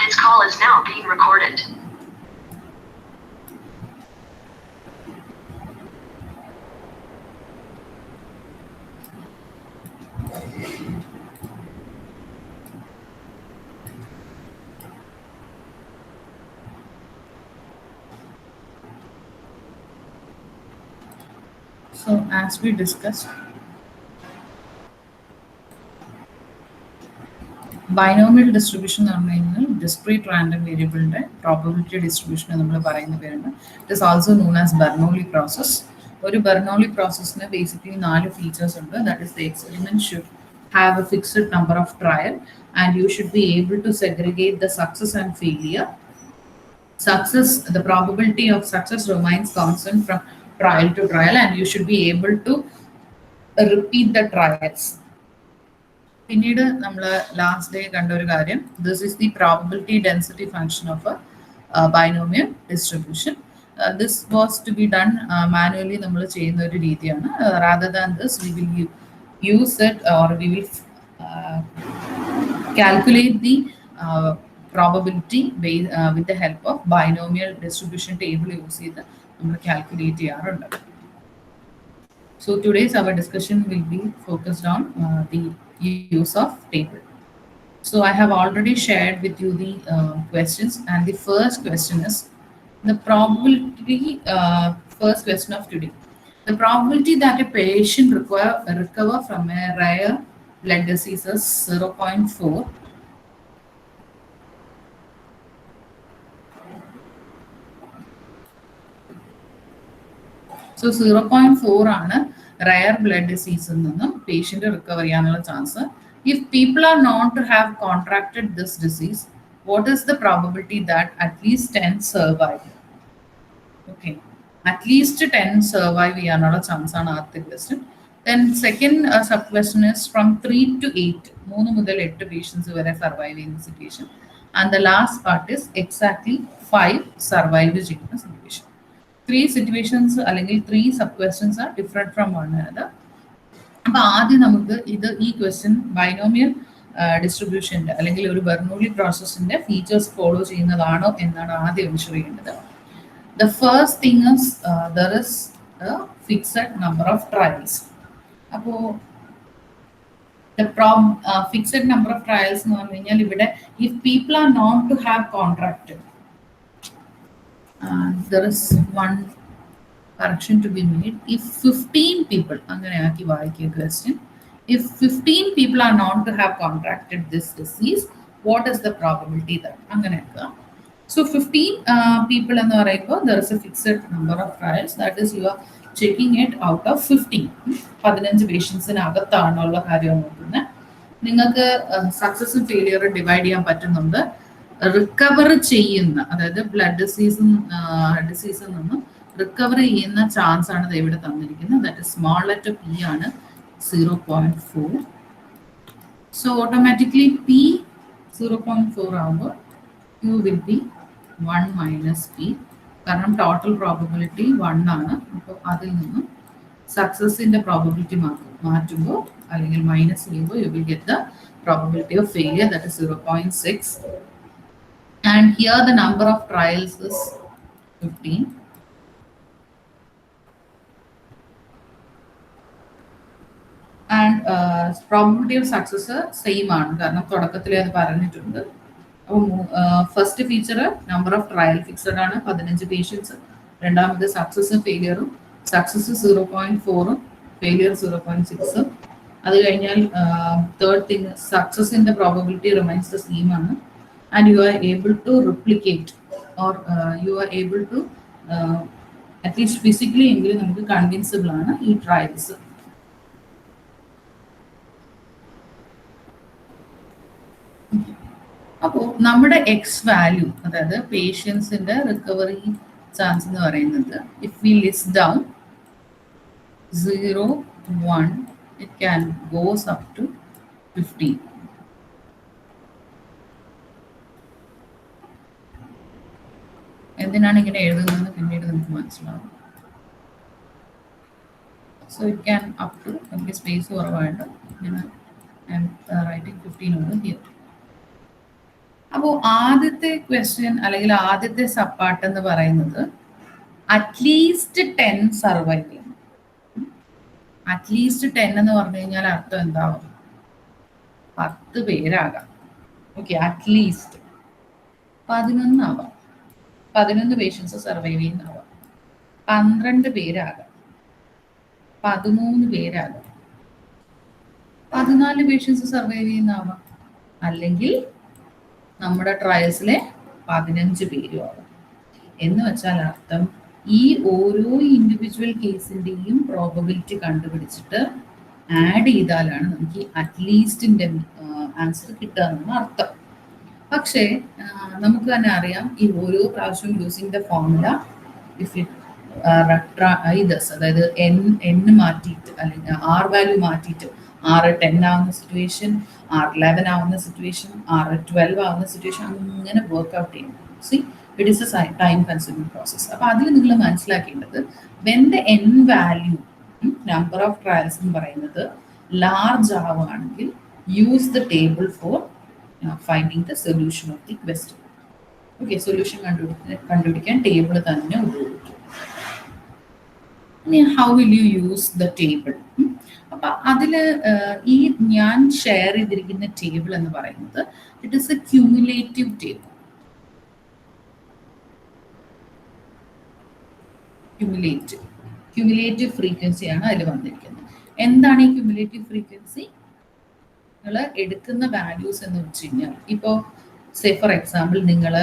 This call is now being recorded. So as we discussed, binomial distribution എന്ന് പറഞ്ഞു കഴിഞ്ഞാൽ discrete random variable probability distribution നമ്മൾ പറയുന്ന പേരുണ്ട്. It is also known as Bernoulli process. ഒരു Bernoulli processന് basically 4 features ഉണ്ട്. That is, the experiment should have a fixed number of trial and you should be able to segregate the success and failure. Success, the probability of success remains constant from trial to trial and you should be able to repeat the trials. പിന്നീട് നമ്മൾ last day കണ്ട ഒരു കാര്യം, this is the probability density function of a binomial distribution. This was to be done manually നമ്മൾ ചെയ്യുന്ന ഒരു രീതിയാണ്. Rather than this we will use it or we will calculate the probability with the help of binomial distribution table use ചെയ്ത് നമ്മൾ calculate ചെയ്യാറുണ്ട്. So today's our discussion will be focused on the use of table. So I have already shared with you the questions, and the first question is the probability. First question of today: the probability that a patient recover from a rare blood disease is 0.4. So 0.4 ആണ് rare blood disease നിന്നും patient recover ചെയ്യാനുള്ള chance. If people are known to have contracted this disease, what is the probability that at least 10 survive? Okay, at least 10 survive ചെയ്യാനുള്ള chance ആണ് ആദ്യത്തെ question. Then second sub question is from 3 to 8. 3 മുതൽ 8 patients വരെ survive ചെയ്യുന്ന situation. And the last part is exactly 5 survive ചെയ്യുന്ന situation. 3 situations അല്ലെങ്കിൽ 3 sub questions are different from one another. അപ്പോൾ ആദ്യം നമുക്ക് ഈ ക്വസ്റ്റ്യൻ ബൈനോമിയൽ ഡിസ്ട്രിബ്യൂഷൻ്റെ അല്ലെങ്കിൽ ഒരു ബെർണൂളി പ്രോസസ്സിൻ്റെ ഫീച്ചേഴ്സ് ഫോളോ ചെയ്യുന്നതാണോ എന്നാണ് ആദ്യം എൻഷുർ ചെയ്യേണ്ടത്. The first thing is there is a fixed number of trials. അപ്പോൾ ഫിക്സഡ് നമ്പർ ഓഫ് ട്രയൽസ് എന്ന് പറഞ്ഞു കഴിഞ്ഞാൽ ഇവിടെ if people are known to have contracted, there is one correction to be made. If 15 people, angane question, if 15 people are known to have contracted this disease, what is the probability that so 15 people and there is a fixed number of trials, that is you are checking it out of 15 patients in agathanulla karyam nokkunna ningalku success and failure divide cheyan pattunnundu. Recover ചെയ്യുന്ന, അതായത് blood ഡിസീസിൽ നിന്നും recover ചെയ്യുന്ന chance ആണ് ഇവിടെ തന്നിരിക്കുന്നത്. That is small letter P ആണ് 0.4. So automatically P 0.4 ആകുമ്പോൾ you will be 1 minus P, കാരണം ടോട്ടൽ പ്രോബബിലിറ്റി 1 ആണ്. അപ്പോൾ അതിൽ നിന്നും സക്സസിന്റെ പ്രോബബിലിറ്റി മാറ്റുമ്പോൾ അല്ലെങ്കിൽ മൈനസ് ചെയ്യുമ്പോൾ U will get the probability of failure, that is 0.6. And here the number of trials is 15. And probability of success same ആണ്, കാരണം തുടക്കത്തിൽ അത് പറഞ്ഞിട്ടുണ്ട്. അപ്പോൾ first feature number of trial fixed ആണ്, 15 പേഷ്യൻസ്. രണ്ടാമത് സക്സസും ഫെയിലിയറും, സക്സസ് 0.4ഉം ഫെയിലിയർ 0.6. അത് കഴിഞ്ഞാൽ തേർഡ് തിങ് സക്സസിന്റെ പ്രോബബിലിറ്റി റിമൈൻസ് ദ സെയിം ആണ്. And you are able to replicate or you are able to at least physically എങ്കിലും നമുക്ക് കൺവിൻസിബിൾ ആണ് ഈ ട്രയൽസ്. അപ്പോൾ നമ്മുടെ എക്സ് വാല്യൂ, അതായത് പേഷ്യൻസിന്റെ റിക്കവറി ചാൻസ് എന്ന് പറയുന്നത്, if we list down 0, 1, it can goes up to 15. എന്തിനാണ് ഇങ്ങനെ എഴുതുന്നതെന്ന് പിന്നീട് നമുക്ക് മനസ്സിലാവും. So it can up to, എനിക്ക് സ്പേസ് കുറവായിട്ട് ഇങ്ങനെ I am writing 15 over here. അപ്പോൾ ആദ്യത്തെ ക്വസ്റ്റ്യൻ അല്ലെങ്കിൽ ആദ്യത്തെ സബ്പാർട്ട് എന്ന് പറയുന്നത് അറ്റ്ലീസ്റ്റ് 10 സർവൈവ് ചെയ്യണം. അറ്റ്ലീസ്റ്റ് 10 എന്ന് പറഞ്ഞു കഴിഞ്ഞാൽ അർത്ഥം എന്താവും? 10 പേരാകാം. ഓക്കെ, അറ്റ്ലീസ്റ്റ് 11 ആവാം, 11 പേഷ്യൻസ് സർവൈവ് ചെയ്യുന്നതാവാം, 12 പേരാകാം, 13 പേരാകാം, 14 പേഷ്യൻസ് സർവൈവ് ചെയ്യുന്നതാവാം, അല്ലെങ്കിൽ നമ്മുടെ ട്രയൽസിലെ 15 പേരും ആവാം. എന്ന് വെച്ചാൽ അർത്ഥം ഈ ഓരോ ഇൻഡിവിജ്വൽ കേസിൻ്റെയും പ്രോബബിലിറ്റി കണ്ടുപിടിച്ചിട്ട് ആഡ് ചെയ്താലാണ് നമുക്ക് ഈ അറ്റ്ലീസ്റ്റിൻ്റെ ആൻസർ കിട്ടുക എന്നാണ് അർത്ഥം. പക്ഷേ നമുക്ക് തന്നെ അറിയാം, ഈ ഓരോ പ്രാവശ്യവും using the formula if it it's, അതായത് എൻ മാറ്റിയിട്ട് അല്ലെങ്കിൽ ആർ വാല്യൂ മാറ്റിയിട്ട് R 10 ആവുന്ന സിറ്റുവേഷൻ, R 11 ആവുന്ന സിറ്റുവേഷൻ, R 12 ആവുന്ന സിറ്റുവേഷൻ, അങ്ങനെ വർക്ക്ഔട്ട് ചെയ്യും. See it is a time consuming process. അപ്പോൾ അതിൽ നിങ്ങൾ മനസ്സിലാക്കേണ്ടത് when the n value number of trials എന്ന് പറയുന്നത് ലാർജ് ആവുകയാണെങ്കിൽ use the table for finding the solution of the question. Okay, solution കണ്ടുപിടിക്കാൻ ടേബിൾ തന്നെ ഉപയോഗിക്കും. ഇനി how will you use the table? അപ്പം അതിൽ ഈ ഞാൻ ഷെയർ ചെയ്തിരിക്കുന്ന ടേബിൾ എന്ന് പറയുന്നത് it is a cumulative table. Cumulative ഫ്രീക്വൻസിയാണ് അതിൽ വന്നിരിക്കുന്നത്. എന്താണ് ഈ ക്യുമുലേറ്റീവ് ഫ്രീക്വൻസി? നിങ്ങൾ എടുക്കുന്ന വാല്യൂസ് എന്ന് വെച്ച് കഴിഞ്ഞാൽ, ഇപ്പോൾ സേ ഫോർ എക്സാമ്പിൾ നിങ്ങൾ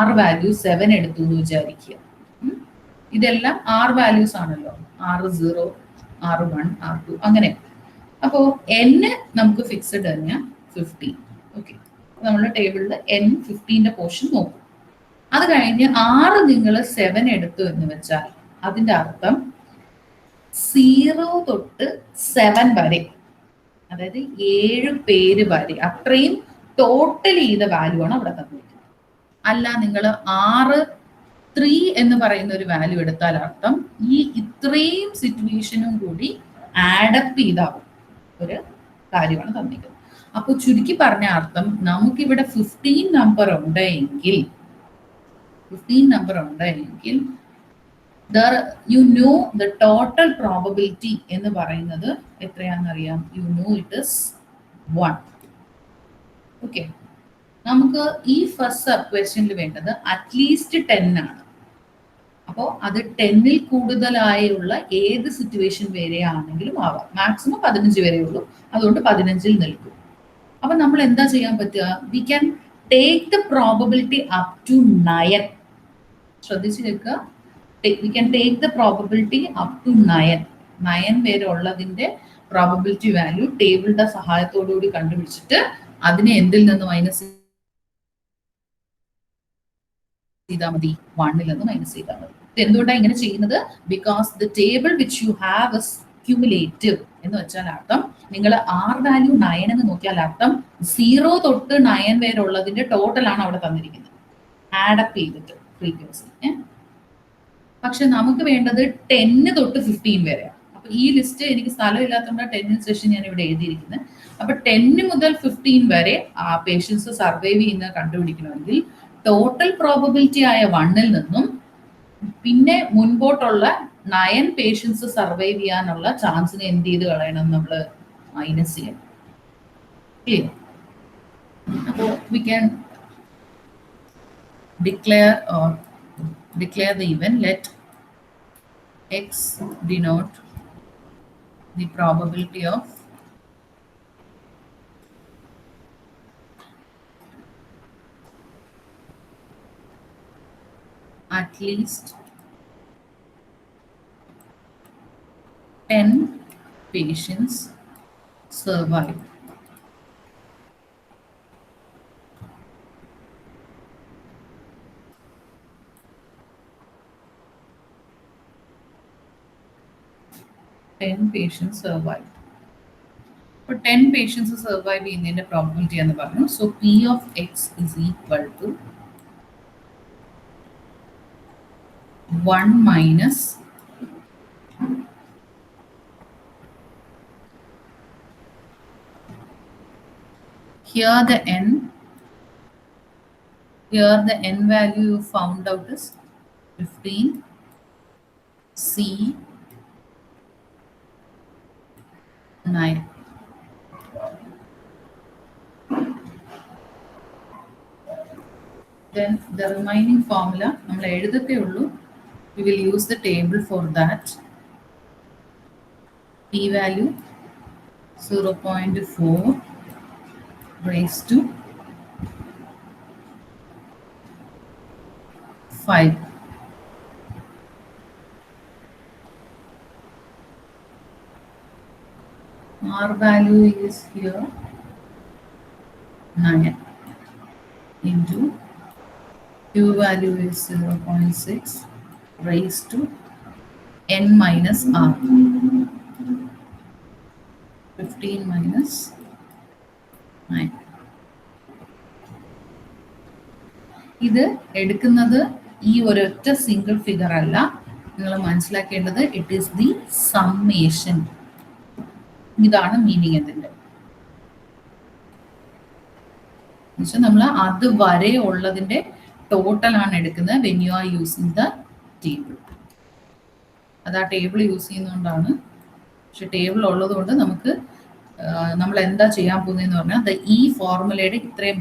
R വാല്യൂ 7 എടുത്തു എന്ന് വിചാരിക്കുക. ഇതെല്ലാം R വാല്യൂസ് ആണല്ലോ, R0, R1, R2 അങ്ങനെ. അപ്പോൾ N നമുക്ക് ഫിക്സഡ് തന്നെ 15. ഓക്കെ, നമ്മുടെ ടേബിളിൽ N15ന്റെ പോർഷൻ നോക്കും. അത് കഴിഞ്ഞ് R നിങ്ങൾ 7 എടുത്തു എന്ന് വെച്ചാൽ അതിൻ്റെ അർത്ഥം 0 തൊട്ട് 7 വരെ, അതായത് 7 പേര് വരെ, അത്രയും ടോട്ടൽ ചെയ്ത വാല്യൂ ആണ് അവിടെ തന്നിരിക്കുന്നത്. അല്ല നിങ്ങൾ R3 എന്ന് പറയുന്ന ഒരു വാല്യൂ എടുത്താൽ അർത്ഥം ഈ ഇത്രയും സിറ്റുവേഷനും കൂടി ആഡപ്പ് ചെയ്താവും ഒരു കാര്യമാണ് തന്നിരിക്കുന്നത്. അപ്പോൾ ചുരുക്കി പറഞ്ഞ അർത്ഥം നമുക്കിവിടെ 15 നമ്പർ ഉണ്ടെങ്കിൽ you know the total probability എന്ന് പറയുന്നത് എത്രയാണെന്നറിയാം? You know it is 1. Okay, നമുക്ക് ഈ ഫസ്റ്റ് സബ് ക്വസ്റ്റ്യനിൽ വേണ്ടത് അറ്റ്ലീസ്റ്റ് 10 ആണ്. അപ്പോൾ അത് 10ൽ കൂടുതലായുള്ള ഏത് സിറ്റുവേഷൻ വരെയാണെങ്കിലും ആവാം. മാക്സിമം 15 വരെ ഉള്ളൂ, അതുകൊണ്ട് 15ൽ നിൽക്കും. അപ്പം നമ്മൾ എന്താ ചെയ്യാൻ പറ്റുക? We can take the probability up to 9. ശ്രദ്ധിച്ച് കേൾക്കുക, we can take the probability up to 9 വരെ ഉള്ളതിന്റെ പ്രോബബിലിറ്റി വാല്യൂ ടേബിളിന്റെ സഹായത്തോടുകൂടി കണ്ടുപിടിച്ചിട്ട് അതിനെ എന്തിൽ നിന്ന് മൈനസ് ചെയ്താൽ മതി? 1ൽ നിന്ന് മൈനസ് ചെയ്താൽ മതി. എന്തുകൊണ്ടാണ് ഇങ്ങനെ ചെയ്യുന്നത്? Because the table which you have is cumulative. എന്ന് വെച്ചാൽ അർത്ഥം നിങ്ങൾ R വാല്യൂ 9 എന്ന് നോക്കിയാൽ അർത്ഥം 0 തൊട്ട് 9 വരെ ഉള്ളതിന്റെ ടോട്ടൽ ആണ് അവിടെ തന്നിരിക്കുന്നത്, ആഡപ്പ് ചെയ്തിട്ട് ഫ്രീക്വൻസി. പക്ഷെ നമുക്ക് വേണ്ടത് 10 തൊട്ട് 15 വരെയാണ്. അപ്പൊ ഈ ലിസ്റ്റ് എനിക്ക് സ്ഥലമില്ലാത്തതുകൊണ്ട് 10 സെഷൻ ഞാൻ ഇവിടെ എഴുതിയിരിക്കുന്നത്. അപ്പൊ 10 മുതൽ 15 വരെ ആ പേഷ്യൻസ് സർവൈവ് ചെയ്യുന്നത് കണ്ടുപിടിക്കണമെങ്കിൽ ടോട്ടൽ പ്രോബബിലിറ്റി ആയ 1ൽ നിന്നും പിന്നെ മുൻപോട്ടുള്ള 9 പേഷ്യൻസ് സർവൈവ് ചെയ്യാനുള്ള ചാൻസിനെ എന്ത് ചെയ്ത് കളയണം? നമ്മൾ മൈനസ് ചെയ്യണം. ക്ലിയർ? അപ്പോൾ we can declare the event. Let X denote the probability of at least 10 patients survive. Patients survive. For 10 patients survive in the probability and the value. So P of X is equal to 1 minus here the N Here the n value you found out is 15, C 9. Then the remaining formula നമ്മൾ എഴുതത്തേ ഉള്ളൂ. We will use the table for that. P value 0.4 raised to 5. R value is here 9 into Q value is 0.6 raised to n minus R. 15 minus 9. ഇത് എടുക്കുന്നത് ഈ ഒരൊറ്റ single figure അല്ല, നിങ്ങൾ മനസ്സിലാക്കേണ്ടത് it is the summation. ഇതാണ് meaning ഇതിൻ്റെ. എന്നുവെച്ചാൽ നമ്മൾ അത് വരെ ഉള്ളതിൻ്റെ ടോട്ടലാണ് എടുക്കുന്നത് when you are using the table. അത് ആ ടേബിൾ യൂസ് ചെയ്യുന്നതുകൊണ്ടാണ്. പക്ഷെ ടേബിൾ ഉള്ളത് കൊണ്ട് നമുക്ക് നമ്മൾ എന്താ ചെയ്യാൻ പോകുന്നതെന്ന് പറഞ്ഞാൽ ഈ ഫോർമുലയുടെ ഇത്രയും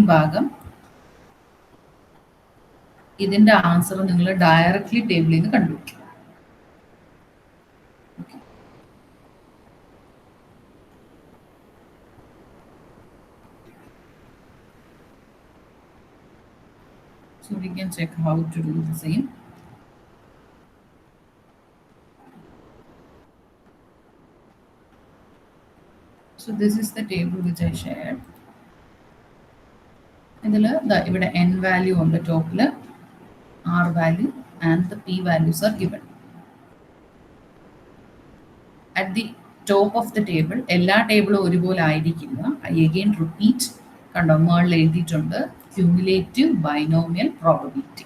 ഭാഗം ഇതിന്റെ ആൻസർ നിങ്ങൾ ഡയറക്റ്റ്ലി ടേബിളിൽ നിന്ന് കണ്ടുപിടിക്കും. So we can check how to do the same. So this is the table which I shared. ഇതിൽ ഇവിടെ n value on the top, R value and the P values are given. At the top of the table, എല്ലാ ടേബിളും ഒരുപോലെ ആയിരിക്കില്ല. I again repeat, കണ്ടോ മുകളിൽ എഴുതിയിട്ടുണ്ട് cumulative binomial probability.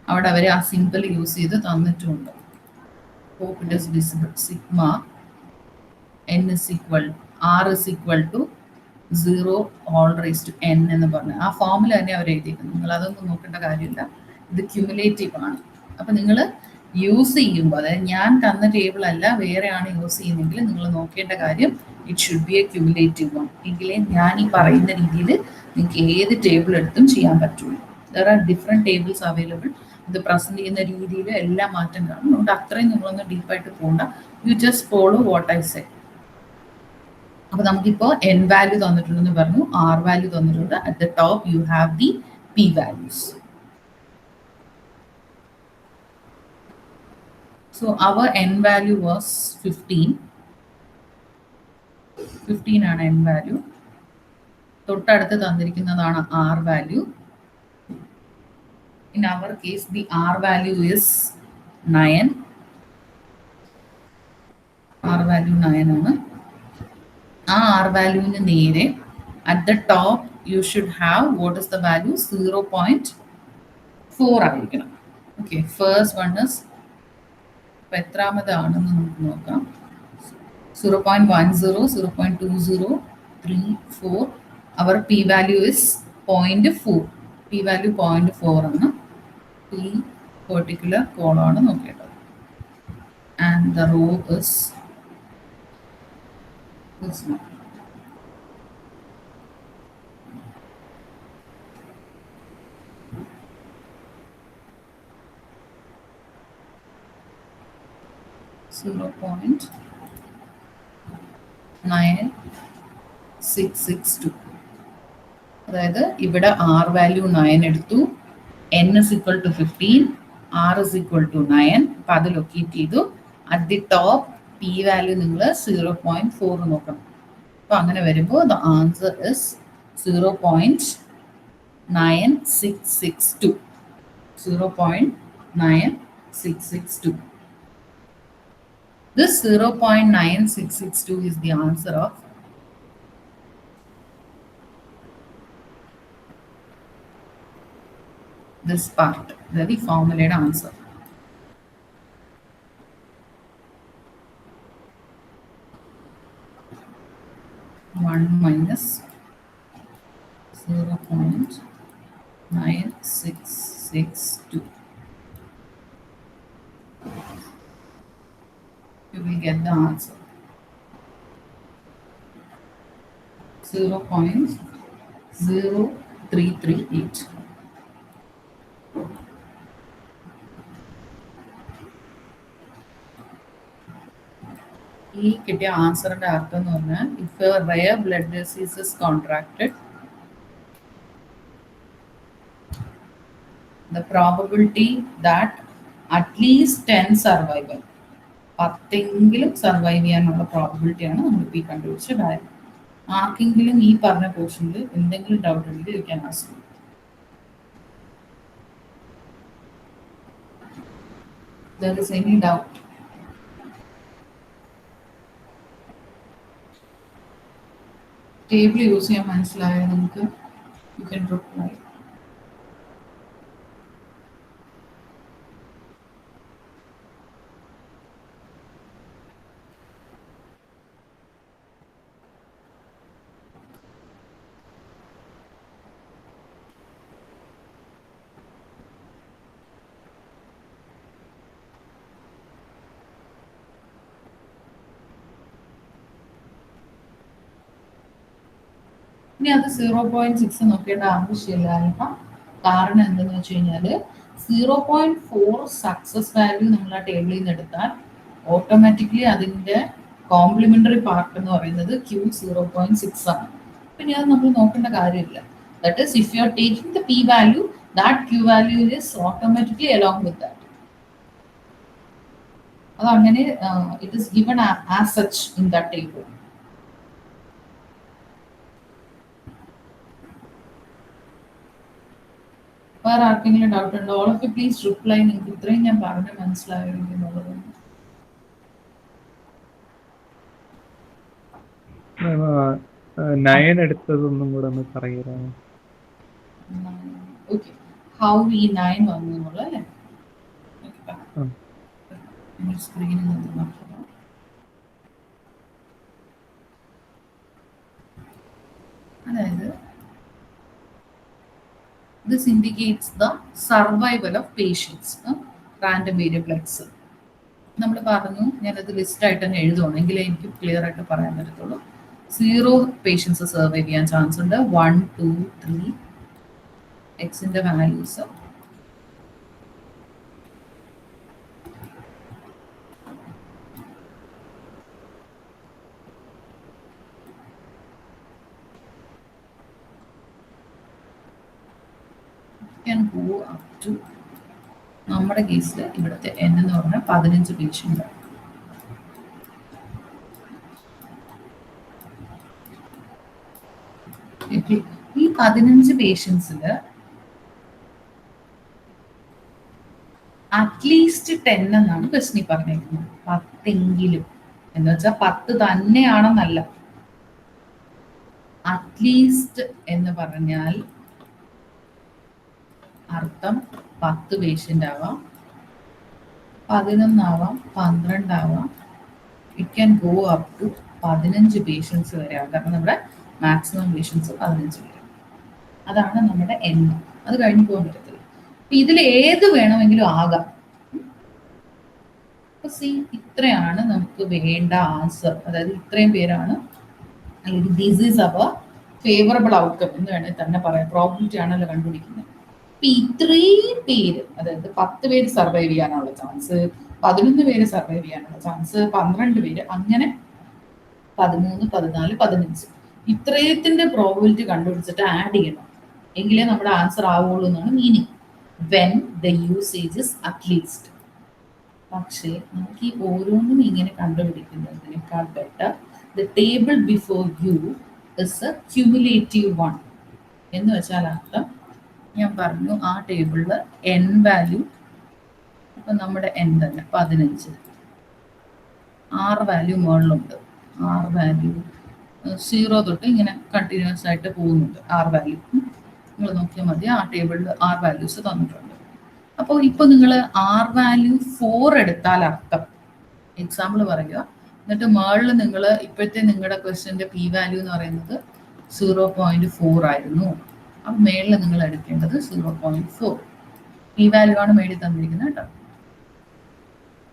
അവിടെ അവർ ആ സിമ്പിൾ യൂസ് ചെയ്ത് തന്നിട്ടുണ്ട്. Hope it is visible. Sigma n is equal, R is equal to 0 all raised to n എന്ന് പറഞ്ഞ് ആ ഫോമുല തന്നെ അവർ എഴുതിയിരിക്കുന്നു. നിങ്ങൾ അതൊന്നും നോക്കേണ്ട കാര്യമില്ല. ഇത് ക്യുമുലേറ്റീവ് ആണ്. അപ്പം നിങ്ങൾ യൂസ് ചെയ്യുമ്പോൾ, അതായത് ഞാൻ തന്ന ടേബിൾ അല്ല വേറെയാണ് യൂസ് ചെയ്യുന്നതെങ്കിൽ നിങ്ങൾ നോക്കേണ്ട കാര്യം it should be A cumulative one. എങ്കിലേ ഞാൻ ഈ പറയുന്ന രീതിയിൽ നിങ്ങൾക്ക് ഏത് ടേബിൾ എടുത്തും ചെയ്യാൻ പറ്റുള്ളൂ. There are different tables available. ഇത് പ്രസൻറ്റ് ചെയ്യുന്ന രീതിയിൽ എല്ലാം മാറ്റം കാണും. അതുകൊണ്ട് അത്രയും നിങ്ങളൊന്ന് ഡീപ്പായിട്ട് പോകണ്ട. You just follow what I say. അപ്പോൾ നമുക്കിപ്പോൾ n വാല്യൂ തന്നിട്ടുണ്ടെന്ന് പറഞ്ഞു, R വാല്യൂ തന്നിട്ടുണ്ട്. At the top you have the P values. So our n value was 15. 15 ആണ് n value. തൊട്ടടുത്ത് തന്നിരിക്കുന്നതാണ് R value. In our case, the R value is 9. R value 9 ആണ്. ആ R വാല്യൂവിന് നേരെ at the top you should have what is the value 0.4 ആയിരിക്കണം. Okay, first one is എത്രാമതാണെന്ന് നമുക്ക് നോക്കാം. 0.10, 0.20, 3, 4. Our P value is 0.4. P value 0.4 ആണ്. ഈ പെർട്ടിക്കുലർ കോളമാണ് നോക്കേണ്ടത്. And the row is this one. .9662. അതായത് ഇവിടെ R വാല്യൂ 9 എടുത്തു, n is equal to 15, R is equal to 9. അപ്പം അത് ലൊക്കേറ്റ് ചെയ്തു. At the top P value നിങ്ങൾ 0.4 നോക്കണം. അപ്പോൾ അങ്ങനെ വരുമ്പോൾ the answer is 0.9662. 0.9662. This 0.9662 is the answer of this part, the formulated answer. 1 minus 0.9662. You will get the answer. 0.0338. ഈ കിട്ടിയ ആൻസറിന്റെ അർത്ഥം എന്ന് പറഞ്ഞാൽ if a rare blood disease is contracted, the probability that at least 10 survival, 10എങ്കിലും survive ചെയ്യാനുള്ള പ്രോബിലിറ്റിയാണ് നമ്മളിപ്പോൾ ഈ കണ്ടുപിടിച്ച കാര്യം. ആർക്കെങ്കിലും ഈ പറഞ്ഞ പോർഷനിൽ എന്തെങ്കിലും ഡൗട്ട് ഉണ്ടെങ്കിൽ you can ask. There is any doubt? Table use ചെയ്യാൻ മനസ്സിലായോ നിങ്ങൾക്ക്? You can reply. ഇനി അത് 0.6 നോക്കേണ്ട ആവശ്യമില്ല. കാരണം എന്തെന്ന് വെച്ച് കഴിഞ്ഞാൽ 0.4 സക്സസ് വാല്യൂ നമ്മൾ ആ ടേബിളിൽ നിന്ന് എടുത്താൽ ഓട്ടോമാറ്റിക്കലി അതിൻ്റെ കോംപ്ലിമെന്ററി പാർട്ട് എന്ന് പറയുന്നത് Q0.6 ആണ്. പിന്നെ അത് നമ്മൾ നോക്കേണ്ട കാര്യമില്ല. That is if you are taking the P value, that Q value is automatically along with that. അതങ്ങനെ it is given as such in that table. വേറെ ആർക്കെങ്കിലും ഡൗട്ട് ഉണ്ടോ? All of you please reply. നിങ്ങൾക്ക് ഇത്രയും ഞാൻ പറഞ്ഞ് മനസ്സിലായോ എന്നുള്ളത്. 9 എടുത്തതൊന്നും കൂടെ ഒന്ന് പറയാമോ? ഓക്കെ, ഹൗ ഈ 9 വന്നു എന്നുള്ളത് അല്ലേ? സ്ക്രീനിൽ നിന്ന് നോക്കാം. അതായത് this indicates the survival of patients. Random variable X നമ്മൾ പറഞ്ഞു, ഞാനത് ലിസ്റ്റ് ആയിട്ട് തന്നെ എഴുതുവാണെങ്കിൽ എനിക്ക് ക്ലിയർ ആയിട്ട് പറയാൻ പറ്റത്തുള്ളൂ. 0 പേഷ്യൻസ് സർവൈവ് ചെയ്യാൻ ചാൻസ് ഉണ്ട്. 1, 2, 3 എക്സിന്റെ values can go up to, നമ്മുടെ കേസിൽ ഇവിടുത്തെ n എന്ന് പറഞ്ഞാൽ 15 പേഷ്യൻ്റ്. ഈ 15 പേഷ്യൻസിൽ അറ്റ്ലീസ്റ്റ് 10 എന്നാണ് ക്വസ്റ്റ്യൻ പറഞ്ഞിരിക്കുന്നത്. 10എങ്കിലും എന്ന് വെച്ചാൽ 10 തന്നെയാണെന്നല്ല. അറ്റ്ലീസ്റ്റ് എന്ന് പറഞ്ഞാൽ അർത്ഥം 10 പേഷ്യൻ്റ് ആവാം, 11 ആവാം, 12 ആവാം. It can go up to 15 patients വരെ ആവാം. കാരണം നമ്മുടെ മാക്സിമം പേഷ്യൻസ് 15 പേര്. അതാണ് നമ്മുടെ എണ്ണം. അത് കഴിഞ്ഞു പോകാൻ പറ്റത്തില്ല. ഇതിൽ ഏത് വേണമെങ്കിലും ആകാം. സി, ഇത്രയാണ് നമുക്ക് വേണ്ട ആൻസർ. അതായത് ഇത്രയും പേരാണ്, അല്ലെങ്കിൽ this is our favourable outcome എന്ന് വേണമെങ്കിൽ തന്നെ പറയാം. പ്രോബിലിറ്റി ആണല്ലോ കണ്ടുപിടിക്കുന്നത്. ഇത്രയും പേര്, അതായത് 10 പേര് സർവൈവ് ചെയ്യാനുള്ള ചാൻസ്, 11 പേര് സർവൈവ് ചെയ്യാനുള്ള ചാൻസ്, 12 പേര്, അങ്ങനെ 13, 14, 15 ഇത്രയത്തിന്റെ പ്രോബിലിറ്റി കണ്ടുപിടിച്ചിട്ട് ആഡ് ചെയ്യണം. എങ്കിലേ നമ്മുടെ ആൻസർ ആവുള്ളൂ എന്നാണ് meaning. When the usage is at least. പക്ഷേ നമുക്ക് ഈ ഓരോന്നും ഇങ്ങനെ കണ്ടുപിടിക്കുന്നതിനേക്കാൾ better the table before you is a cumulative one. എന്ന് വെച്ചാൽ അർത്ഥം, ഞാൻ പറഞ്ഞു ആ ടേബിളിൽ n വാല്യൂ, ഇപ്പം നമ്മുടെ n തന്നെ 15, 6 വാല്യൂ മുകളിലുണ്ട്. 6 വാല്യൂ 0 തൊട്ട് ഇങ്ങനെ കണ്ടിന്യൂസ് ആയിട്ട് പോകുന്നുണ്ട്. 6 വാല്യൂ നിങ്ങൾ നോക്കിയാൽ മതി. ആ ടേബിളിൽ 6 വാല്യൂസ് തന്നിട്ടുണ്ട്. അപ്പോൾ ഇപ്പോൾ നിങ്ങൾ 6 വാല്യൂ 4 എടുത്താൽ അർത്ഥം, എക്സാമ്പിൾ പറയുക, എന്നിട്ട് മേളിൽ നിങ്ങൾ ഇപ്പോഴത്തെ നിങ്ങളുടെ ക്വസ്റ്റ്യൻ്റെ പി വാല്യൂ എന്ന് പറയുന്നത് 0.4 ആയിരുന്നു. അപ്പം മേളിൽ നിങ്ങൾ എടുക്കേണ്ടത് 0.4 പി വാല്യൂ ആണ് മേളിൽ തന്നിരിക്കുന്നത് കേട്ടോ.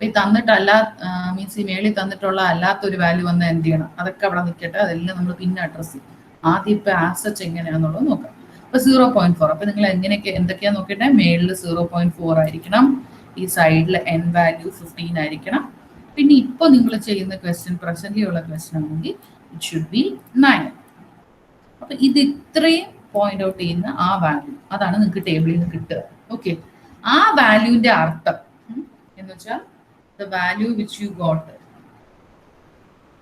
ഈ തന്നിട്ടല്ല മീൻസ് ഈ മേളിൽ തന്നിട്ടുള്ള അല്ലാത്തൊരു വാല്യൂ വന്നാൽ എന്ത് ചെയ്യണം? അതൊക്കെ അവിടെ നിൽക്കട്ടെ, അതെല്ലാം നമ്മൾ പിന്നെ അഡ്രസ് ചെയ്യും. ആദ്യം ഇപ്പം ആസച്ച് എങ്ങനെയാണെന്നുള്ളത് നോക്കാം. അപ്പോൾ 0.4 അപ്പം നിങ്ങൾ എന്തൊക്കെയാ നോക്കട്ടെ? മേളിൽ 0.4 ആയിരിക്കണം, ഈ സൈഡിൽ എൻ വാല്യൂ 15 ആയിരിക്കണം. പിന്നെ ഇപ്പോൾ നിങ്ങൾ ചെയ്യുന്ന ക്വസ്റ്റ്യൻ പ്രസന്റ്ലി ഉള്ള ക്വസ്റ്റ്യൻ ആണെങ്കിൽ ഇറ്റ് ഷുഡ് ബി 9. അപ്പം ഇത് ഇത്രയും പോയിന്റ് ഔട്ട് ചെയ്യുന്ന ആ വാല്യൂ അതാണ് നിങ്ങൾക്ക് ടേബിളിൽ നിന്ന് കിട്ടുക. ഓക്കെ, ആ വാല്യൂവിന്റെ അർത്ഥം എന്ന് വെച്ചാൽ the value which you got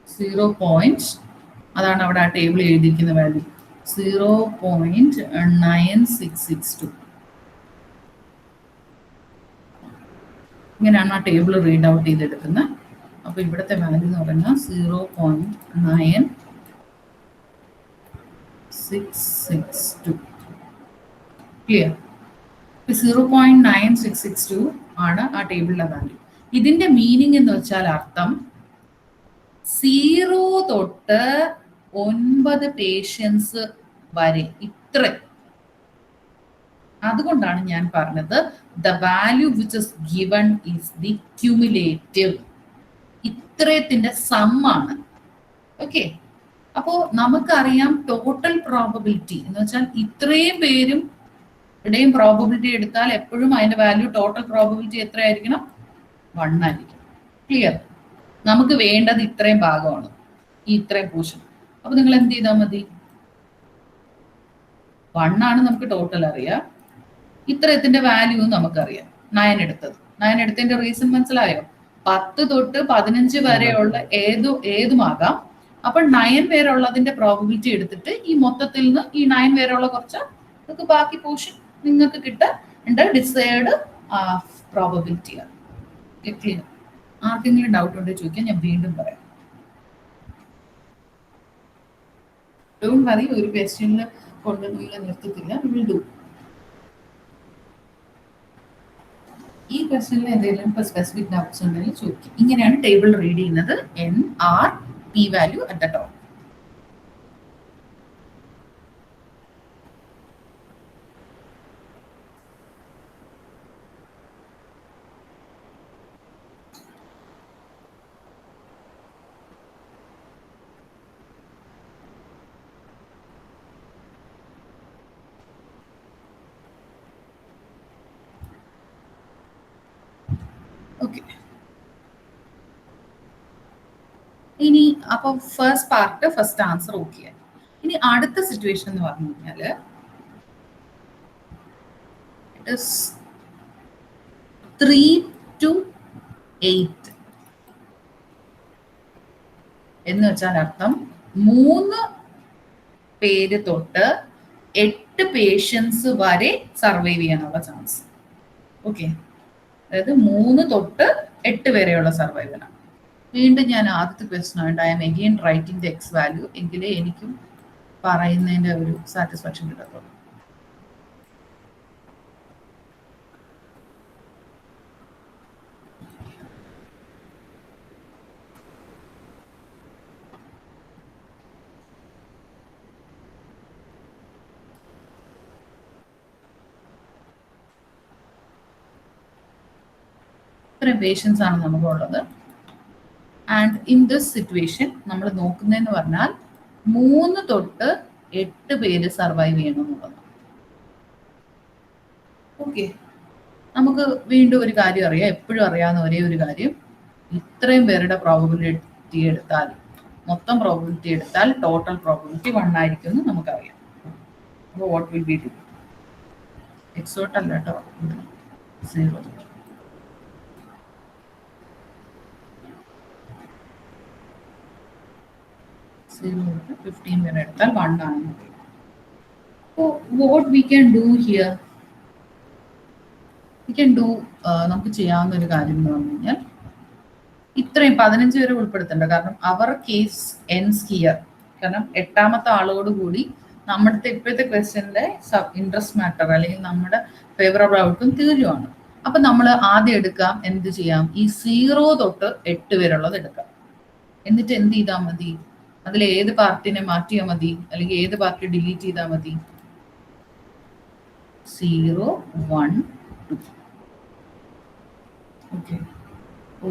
0. അതാണ് അവിടെ ആ ടേബിൾ എഴുതിയിരിക്കുന്ന വാല്യൂ 0.9662. ഇങ്ങനെയാണ് ആ ടേബിൾ റീഡ് ഔട്ട് ചെയ്തെടുക്കുന്നത്. അപ്പോൾ ഇവിടുത്തെ വാല്യൂ എന്ന് പറഞ്ഞാൽ 0.9662. ക്ലിയർ? 0.9662 ആണ് ആ ടേബിളിലെ വാല്യൂ. ഇതിന്റെ മീനിങ് എന്ന് വെച്ചാൽ അർത്ഥം 0 തൊട്ട് 9 പേഷ്യൻസ് വരെ ഇത്ര. അതുകൊണ്ടാണ് ഞാൻ പറഞ്ഞത് the value which is given is the cumulative. ഇത്രയത്തിന്റെ സമ്മാണ്. ഓക്കെ, അപ്പോ നമുക്കറിയാം ടോട്ടൽ പ്രോബബിലിറ്റി എന്ന് വെച്ചാൽ ഇത്രയും പേരും ഇവിടെയും പ്രോബബിലിറ്റി എടുത്താൽ എപ്പോഴും അതിന്റെ വാല്യൂ ടോട്ടൽ പ്രോബബിലിറ്റി എത്രയായിരിക്കണം? 1 ആയിരിക്കും. ക്ലിയർ? നമുക്ക് വേണ്ടത് ഇത്രയും ഭാഗമാണ്, ഈ ഇത്രയും പോർഷൻ. അപ്പൊ നിങ്ങൾ എന്ത് ചെയ്താൽ മതി? 1 ആണ് നമുക്ക് ടോട്ടൽ അറിയാം, ഇത്രയത്തിന്റെ വാല്യൂ നമുക്കറിയാം. 9 എടുത്തതിന്റെ റീസൺ മനസ്സിലായോ? 10 തൊട്ട് 15 വരെയുള്ള ഏതുമാകാം. അപ്പൊ 9 വരെ ഉള്ളതിന്റെ പ്രോബബിലിറ്റി എടുത്തിട്ട് ഈ മൊത്തത്തിൽ നിന്ന് ഈ 9 വരെ ഉള്ള കുറച്ച് നിങ്ങൾക്ക് ബാക്കി പോർഷൻ നിങ്ങൾക്ക് കിട്ടേണ്ട ഡിസൈഡ് പ്രോബബിലിറ്റിയാണ്. ക്ലിയർ? ആർക്കെങ്കിലും ഡൗട്ട് ഉണ്ടെങ്കിൽ ചോദിക്കാൻ, ഞാൻ വീണ്ടും പറയാം. ഡോണ്ട് വറി, ഒരു ക്വസ്റ്റ്യനിൽ കൊണ്ടുവന്നില്ല നിർത്തത്തില്ല, വിൽ ഡു. ഈ ക്വസ്റ്റ്യനിൽ എന്തെങ്കിലും സ്പെസിഫിക് ഡൗട്ട്സ് ഉണ്ടെങ്കിൽ ചോദിക്കും. ഇങ്ങനെയാണ് ടേബിൾ റീഡ് ചെയ്യുന്നത്. NR P value at the top. Okay, ഇനി അപ്പൊ ഫസ്റ്റ് ആൻസർ ഓക്കെ ആയി. ഇനി അടുത്ത സിറ്റുവേഷൻ എന്ന് പറഞ്ഞു കഴിഞ്ഞാല് ഇറ്റ് ഈസ് 3 to 8 എന്ന് വെച്ചാൽ അർത്ഥം 3 പേര് തൊട്ട് 8 പേഷ്യൻസ് വരെ സർവൈവ് ചെയ്യാനുള്ള ചാൻസ്. ഓക്കെ, അതായത് 3 തൊട്ട് 8 വരെയുള്ള സർവൈവലാണ്. വീണ്ടും ഞാൻ ആദ്യത്തെ ക്വസ്റ്റ്യൻ ആയിട്ട് I M again writing the X value, എങ്കിലേ എനിക്കും പറയുന്നതിന്റെ ഒരു സാറ്റിസ്ഫാക്ഷൻ കിട്ടത്തുള്ളൂ. ഇത്രയും പേഷ്യൻസ് ആണ് നമുക്കുള്ളത്. ആൻഡ് ഇൻ ദിസ് സിറ്റുവേഷൻ നമ്മൾ നോക്കുന്നതെന്ന് പറഞ്ഞാൽ 3 തൊട്ട് 8 പേര് സർവൈവ് ചെയ്യണം എന്നുള്ളതാണ്. ഓക്കെ, നമുക്ക് വീണ്ടും ഒരു കാര്യം അറിയാം, എപ്പോഴും അറിയാവുന്ന ഒരേ ഒരു കാര്യം, ഇത്രയും പേരുടെ പ്രോബബിലിറ്റി എടുത്താൽ, മൊത്തം പ്രോബബിലിറ്റി എടുത്താൽ ടോട്ടൽ പ്രോബബിലിറ്റി 1 ആയിരിക്കും എന്ന് നമുക്കറിയാം. അപ്പോൾ what will be do? Exhort അല്ല കേട്ടോ, 0. 15 വരെ എടുത്താൽ 1 ആണ്. what we can do here? We can do നമുക്ക് ചെയ്യാവുന്ന ഒരു കാര്യം എന്ന് പറഞ്ഞു കഴിഞ്ഞാൽ ഇത്രയും 15 വരെ ഉൾപ്പെടുത്തണ്ട, കാരണം അവർ കേസ് എൻസ് ഹിയർ. കാരണം 8ാമത്തെ ആളോട് കൂടി നമ്മുടെ ഇപ്പോഴത്തെ ക്വസ്റ്റ്യൻ്റെ ഇൻട്രസ്റ്റ് മാറ്റർ അല്ലെങ്കിൽ നമ്മുടെ ഫേവറബിൾ ഔട്ടും തീരുവാണ്. അപ്പൊ നമ്മൾ ആദ്യം എടുക്കാം, എന്ത് ചെയ്യാം? ഈ 0 തൊട്ട് 8 വരെയുള്ളത് എടുക്കാം. എന്നിട്ട് എന്ത് ചെയ്താൽ മതി? അതിൽ ഏത് പാർട്ടിനെ മാറ്റിയാൽ മതി, അല്ലെങ്കിൽ ഏത് പാർട്ടി ഡിലീറ്റ് ചെയ്താൽ മതി? 0, 1, 2. Okay,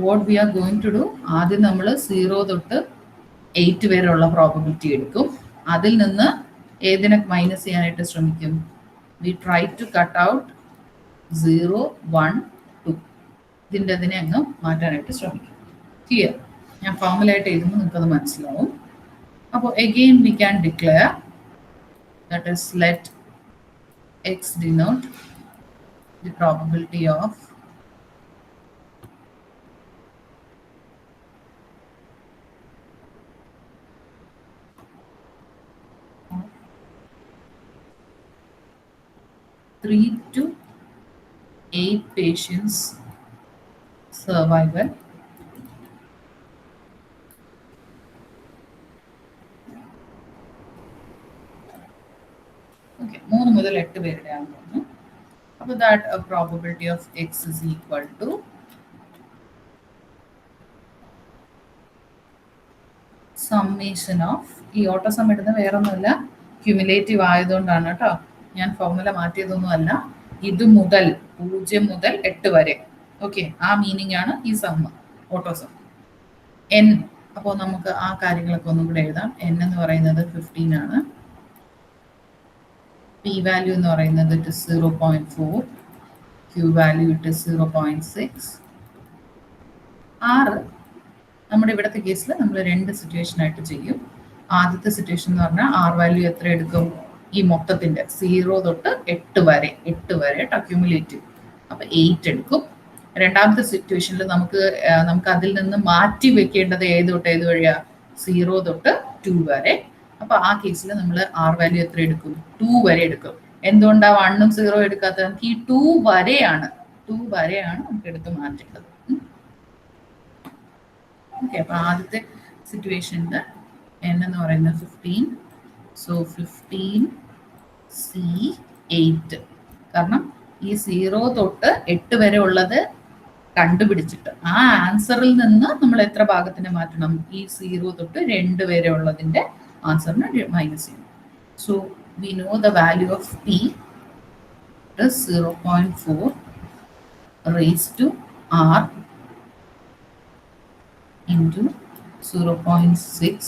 what we are going to do, ആദ്യം നമ്മൾ 0 തൊട്ട് 8 വരെയുള്ള പ്രോബബിലിറ്റി എടുക്കും. അതിൽ നിന്ന് ഏതിനെ മൈനസ് ചെയ്യാനായിട്ട് ശ്രമിക്കും? We try to cut out 0, 1, 2. ഇതിൻ്റെ അതിനെ അങ്ങ് മാറ്റാനായിട്ട് ശ്രമിക്കും. ക്ലിയർ? ഞാൻ ഫോർമുലായിട്ട് എഴുതുമ്പോൾ നിങ്ങൾക്കത് മനസ്സിലാവും. അപ്പോൾ again we can declare, that is, let x denote the probability of three to 8 patients survival okay, 3 മുതൽ 8 പേരുടെ ആണെന്ന്. അപ്പോൾ that a probability of x is equal to summation of, ഈ ഓട്ടോസം ഇടുന്ന വേറെ ഒന്നുമില്ല, ക്യുമുലേറ്റീവ് ആയതുകൊണ്ടാണ് കേട്ടോ, ഞാൻ ഫോർമുല മാറ്റിയതൊന്നുമല്ല. ഇത് മുതൽ 0 മുതൽ 8 വരെ, ഓക്കെ, ആ മീനിങ് ആണ് ഈ സമ്മ്, ഓട്ടോസം. n, അപ്പോൾ നമുക്ക് ആ കാര്യങ്ങളൊക്കെ ഒന്നും കൂടെ എഴുതാം. n എന്ന് പറയുന്നത് 15 ആണ്. p വാല്യൂ എന്ന് പറയുന്നത് it is 0.4, q value it is 0.6. r നമ്മുടെ ഇവിടുത്തെ കേസിൽ നമ്മൾ 2 സിറ്റുവേഷൻ ആയിട്ട് ചെയ്യും. ആദ്യത്തെ സിറ്റുവേഷൻ എന്ന് പറഞ്ഞാൽ r വാല്യൂ എത്ര എടുക്കും? ഈ മൊത്തത്തിന്റെ 0 തൊട്ട് 8 വരെ അക്യുമുലേറ്റീവ്, അപ്പൊ 8 എടുക്കും. രണ്ടാമത്തെ സിറ്റുവേഷനിൽ നമുക്ക് അതിൽ നിന്ന് മാറ്റി വെക്കേണ്ടത് ഏത് തൊട്ട് ഏത് വഴിയാ? 0 തൊട്ട് 2 വരെ. അപ്പൊ ആ കേസിൽ നമ്മൾ r വാല്യൂ എത്ര എടുക്കും? 2 വരെ എടുക്കും. എന്തുകൊണ്ടാ 1ഉം 0 എടുക്കാത്തത്? നമുക്ക് ഈ 2 വരെയാണ് നമുക്ക് എടുത്ത് മാറ്റേണ്ടത്. ഓക്കെ, അപ്പൊ ആദ്യത്തെ സിറ്റുവേഷനിൽ n എന്ന് പറയുന്നത് 15. സോ 15C8, കാരണം ഈ 0 തൊട്ട് 8 വരെ ഉള്ളത് കണ്ടുപിടിച്ചിട്ട് ആ ആൻസറിൽ നിന്ന് നമ്മൾ എത്ര ഭാഗത്തിന് മാറ്റണം? ഈ 0 തൊട്ട് 2 വരെ ഉള്ളതിന്റെ ആൻസറിന് മൈനസ് ചെയ്യണം. So we know the value of p is 0.4 raised to r into 0.6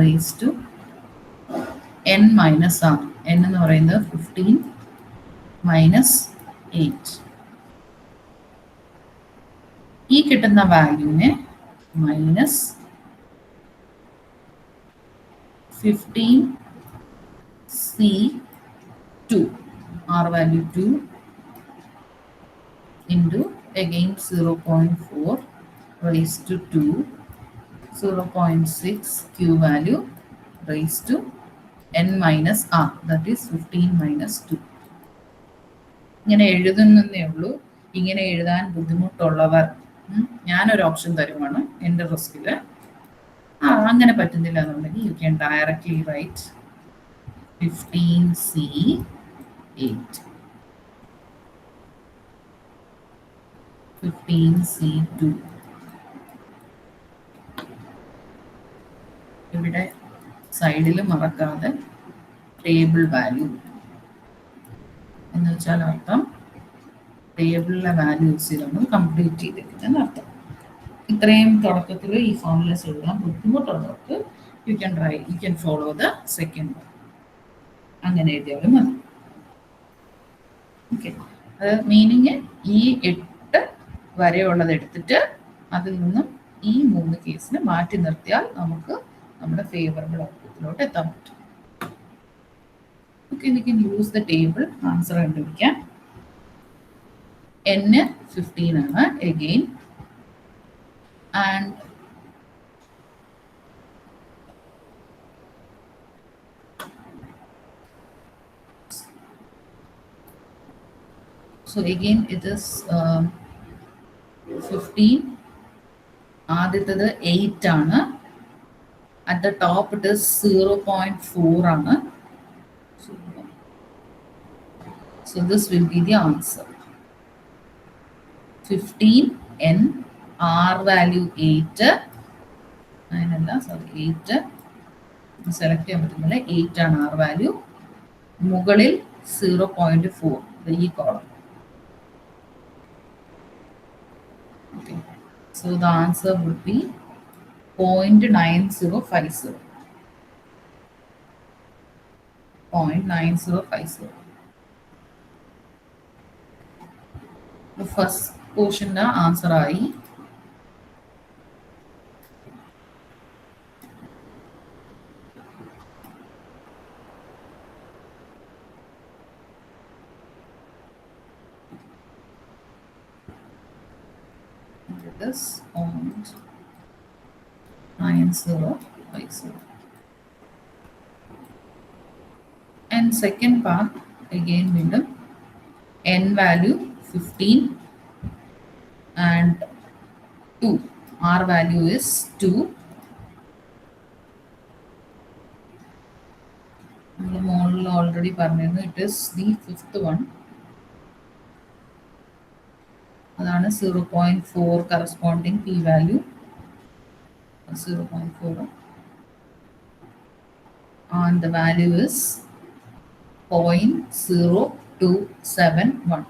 raised to n minus r. n എന്ന് പറയുന്നത് 15 minus 8. ഈ കിട്ടുന്ന വാല്യൂവിനെ minus 15C2, r value 2 into again 0.4 raised to 2, 0.6 q value raised to n minus r, that is 15 minus 2. ഇങ്ങനെ എഴുതുന്നേ ഉള്ളൂ. ഇങ്ങനെ എഴുതാൻ ബുദ്ധിമുട്ടുള്ളവർ ഞാനൊരു option തരുവാണ് എൻ്റെ റിസ്കിൽ. അങ്ങനെ പറ്റുന്നില്ല എന്നുണ്ടെങ്കിൽ you can directly right 15C8, 15C2. ഇവിടെ സൈഡിൽ മറക്കാതെ ടേബിൾ വാല്യൂ എന്ന് വെച്ചാൽ അർത്ഥം ടേബിളിലെ വാല്യൂസ് നമ്മൾ കംപ്ലീറ്റ് ചെയ്തിരിക്കുന്നതെന്ന് അർത്ഥം. ഇത്രയും തുടക്കത്തിൽ ഈ ഫോർമുലസ് എഴുതാൻ ബുദ്ധിമുട്ടുള്ളവർക്ക് you can follow the second one, അങ്ങനെ എഴുതിയാലും മതി. ഓക്കെ, അത് മീനിങ് ഈ 8 വരെയുള്ളത് എടുത്തിട്ട് അതിൽ നിന്നും ഈ 3 കേസിനെ മാറ്റി നിർത്തിയാൽ നമുക്ക് നമ്മുടെ ഫേവറബിൾ ഔട്ട്പുട്ടിലോട്ട് എത്താൻ പറ്റും. Okay, you can use the table answer കണ്ടുപിടിക്കാൻ. n 15 ആണ് again, and so again it is 15. ആദ്യത്തേത് 8 ആണ്. at the top it is 0.4 ആണ്. so this will be the answer. 15 n, r value 8, 9 അല്ല, സോറി 8 സെലക്ട് ചെയ്യാൻ പറ്റുന്നില്ല. 8 ആണ് ആർ വാല്യൂ. മുകളിൽ 0.4 ഈ column. Okay, so the answer would be 0.9050. 0.9050. The first portion the answer ആയി. It is 0.9050. And second part again വീണ്ടും n value 15 and 2. R value is 2. നമ്മൾ മോളിൽ ഓൾറെഡി പറഞ്ഞിരുന്നു. It is the fifth one. അതാണ് 0.4 corresponding P value 0.4 and the value is 0.0271.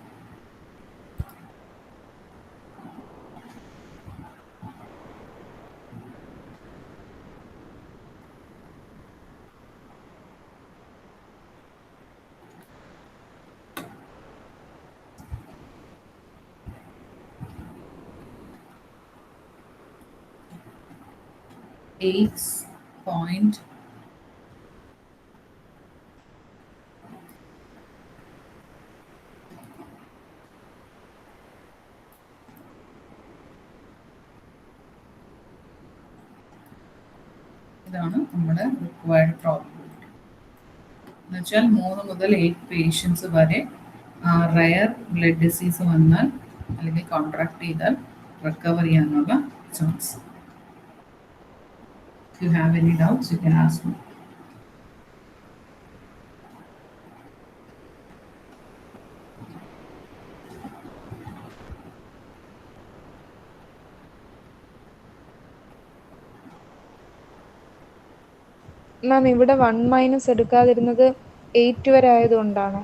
ഇതാണ് നമ്മുടെ required probability. എന്നുവെച്ചാൽ 3 മുതൽ 8 പേഷ്യൻസ് വരെ റയർ ബ്ലഡ് ഡിസീസ് വന്നാൽ അല്ലെങ്കിൽ കോൺട്രാക്ട് ചെയ്താൽ റിക്കവർ ചെയ്യാനുള്ള chance. If you have any doubts, you can ask me. മാം ഇവിടെ 1- എടുക്കാതിരുന്നത് 8 വരെ ആയതുകൊണ്ടാണ്.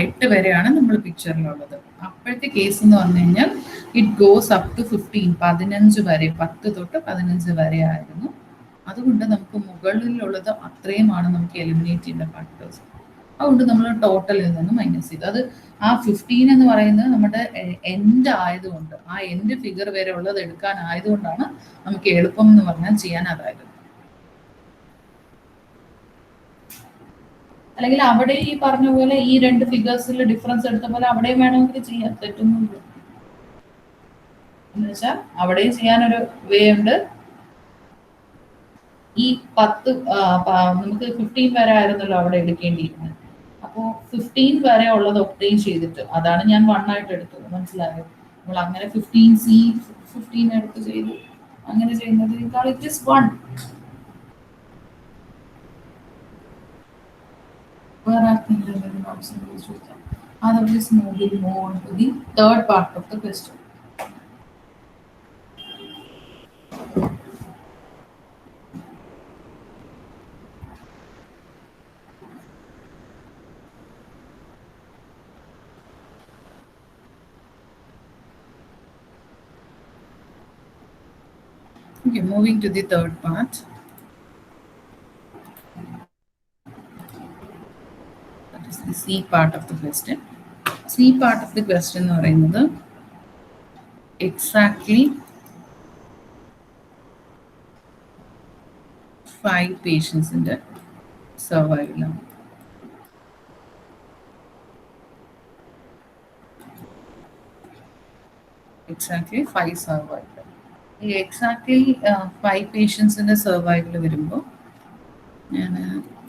8 വരെയാണ് നമ്മൾ പിക്ചറിലുള്ളത്. അപ്പോഴത്തെ കേസ് എന്ന് പറഞ്ഞു കഴിഞ്ഞാൽ ഇറ്റ് ഗോസ് അപ് ടു 15, 15 വരെ, 10 തൊട്ട് 15 വരെ ആയിരുന്നു. അതുകൊണ്ട് നമുക്ക് മുകളിലുള്ളത് അത്രയുമാണ് നമുക്ക് എലിമിനേറ്റ് ചെയ്യേണ്ട ഫാക്ടേഴ്സ്. അതുകൊണ്ട് നമ്മൾ ടോട്ടലിൽ നിന്ന് മൈനസ് ചെയ്തു. അത് ആ 15 എന്ന് പറയുന്നത് നമ്മുടെ എൻഡ് ആയതുകൊണ്ട്, ആ എൻഡ് ഫിഗർ വരെ ഉള്ളത് എടുക്കാനായതുകൊണ്ടാണ് നമുക്ക് എളുപ്പം എന്ന് പറഞ്ഞാൽ ചെയ്യാൻ അതായത്. അല്ലെങ്കിൽ അവിടെ ഈ പറഞ്ഞ പോലെ ഈ 2 ഫിഗേഴ്സിൽ ഡിഫറൻസ് എടുത്ത പോലെ അവിടെയും വേണമെങ്കിൽ ചെയ്യാൻ തെറ്റൊന്നുമില്ല. എന്ന് വെച്ചാൽ അവിടെയും ചെയ്യാനൊരു വേ ഉണ്ട്. ഈ 10 നമുക്ക് 15 വരെ ആയിരുന്നല്ലോ അവിടെ എടുക്കേണ്ടിയിരുന്നത്. അപ്പോൾ 15 വരെ ഉള്ളത് ഒപ്റ്റെയിൻ ചെയ്തിട്ട്, അതാണ് ഞാൻ 1 ആയിട്ട് എടുത്തത്. മനസ്സിലായോ? നമ്മൾ അങ്ങനെ 15C 15 എടുത്ത് ചെയ്തു അങ്ങനെ ചെയ്യുന്നതിനേക്കാൾ it is 1. Otherwise, moving on to the third part of the question. Okay, moving to the third part. The C part of the question. C part of the question എന്ന് പറയുന്നത് exactly 5 പേഷ്യൻസിന്റെ സർവൈവലാണ്. Exactly 5 survival. ഈ exactly 5 പേഷ്യൻസിന്റെ survival വരുമ്പോൾ ഞാൻ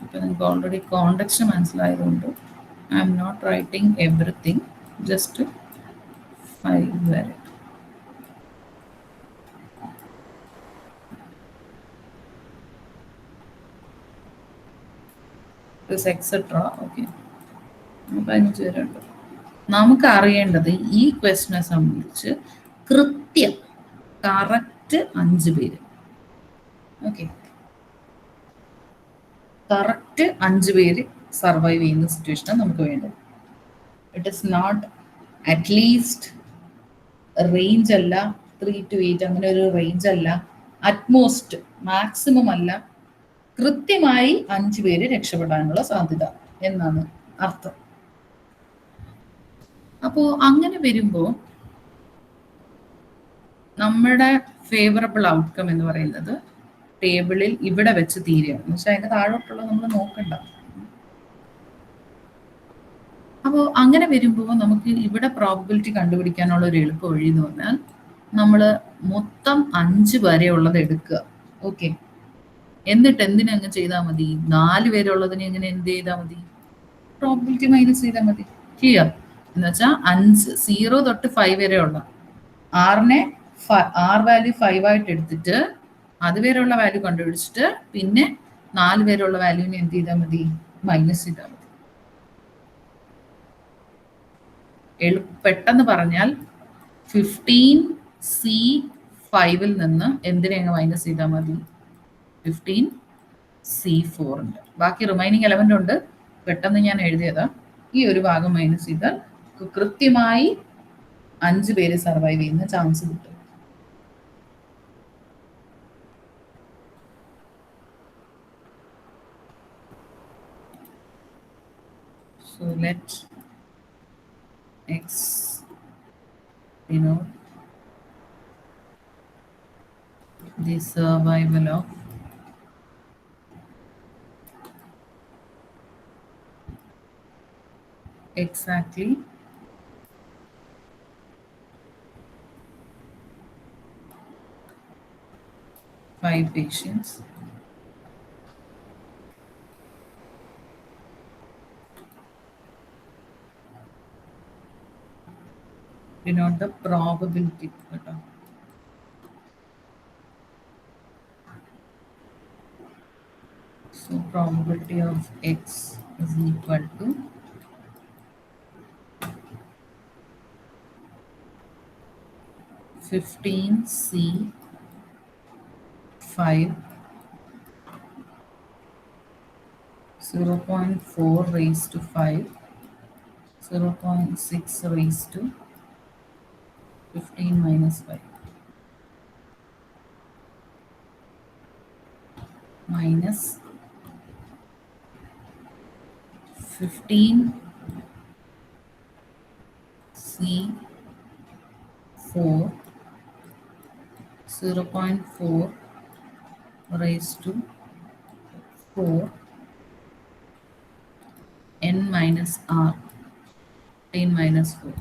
ഇപ്പം നിങ്ങൾക്ക് ഓൾറെഡി കോണ്ടെക്സ്റ്റ് മനസ്സിലായതുകൊണ്ട് I'm not writing everything, just 5 വരെ. എക്സെട്ര. ഓക്കെ, 15 വരെ ഉണ്ട്. നമുക്ക് അറിയേണ്ടത് ഈ ക്വസ്റ്റിനെ സംബന്ധിച്ച് കൃത്യം കറക്റ്റ് 5 പേര്. ഓക്കെ, കറക്റ്റ് 5 പേര് സർവൈവ് ചെയ്യുന്ന സിറ്റുവേഷനാണ് നമുക്ക് വേണ്ടത്. It is not at least range അല്ല, 3 to 8 അങ്ങനെ ഒരു റേഞ്ച് അല്ല, അറ്റ്മോസ്റ്റ് മാക്സിമം അല്ല, കൃത്യമായി 5 പേര് രക്ഷപ്പെടാനുള്ള സാധ്യത എന്നാണ് അർത്ഥം. അപ്പോൾ അങ്ങനെ വരുമ്പോൾ നമ്മുടെ ഫേവറബിൾ ഔട്ട്കം എന്ന് പറയുന്നത് ടേബിളിൽ ഇവിടെ വെച്ച് തീരുകയാണ്. എന്ന് വെച്ചാൽ അതിൻ്റെ താഴോട്ടുള്ള നമ്മൾ നോക്കണ്ട. അപ്പോൾ അങ്ങനെ വരുമ്പോൾ നമുക്ക് ഇവിടെ പ്രോബബിലിറ്റി കണ്ടുപിടിക്കാനുള്ള ഒരു എളുപ്പ വഴി എന്ന് പറഞ്ഞാൽ നമ്മൾ മൊത്തം 5 വരെയുള്ളത് എടുക്കുക. ഓക്കെ, എന്നിട്ട് എന്തിനങ്ങ് ചെയ്താൽ മതി, 4 പേരുള്ളതിന് എങ്ങനെ എന്ത് ചെയ്താൽ മതി, പ്രോബബിലിറ്റി മൈനസ് ചെയ്താൽ മതി. ക്ലിയർ? എന്ന് വെച്ചാൽ 5 0 തൊട്ട് 5 വരെയുള്ള ആറിനെ ആർ വാല്യൂ 5 ആയിട്ട് എടുത്തിട്ട് അതുവരെയുള്ള വാല്യൂ കണ്ടുപിടിച്ചിട്ട് പിന്നെ 4 പേരുള്ള വാല്യൂവിനെ എന്ത് ചെയ്താൽ മതി, മൈനസ് ചെയ്താൽ മതി. പെട്ടെന്ന് പറഞ്ഞാൽ 15C5 നിന്ന് എന്തിനെ അങ്ങ് മൈനസ് ചെയ്താൽ മതി, 15C4 ഉണ്ട്. ബാക്കി റിമൈനിങ് എലമെന്റ് ഉണ്ട്, പെട്ടെന്ന് ഞാൻ എഴുതിയതാ. ഈ ഒരു ഭാഗം മൈനസ് ചെയ്താൽ കൃത്യമായി 5 പേര് സർവൈവ് ചെയ്യുന്ന ചാൻസ് കിട്ടും. So let X denote the survival of exactly 5 patients denote the probability. So probability of X is equal to (15C5) 0.4 raised to 5, 0.6 raised to 15 minus 5, minus 15C4 0.4 raised to 4 n minus r 10 minus 4.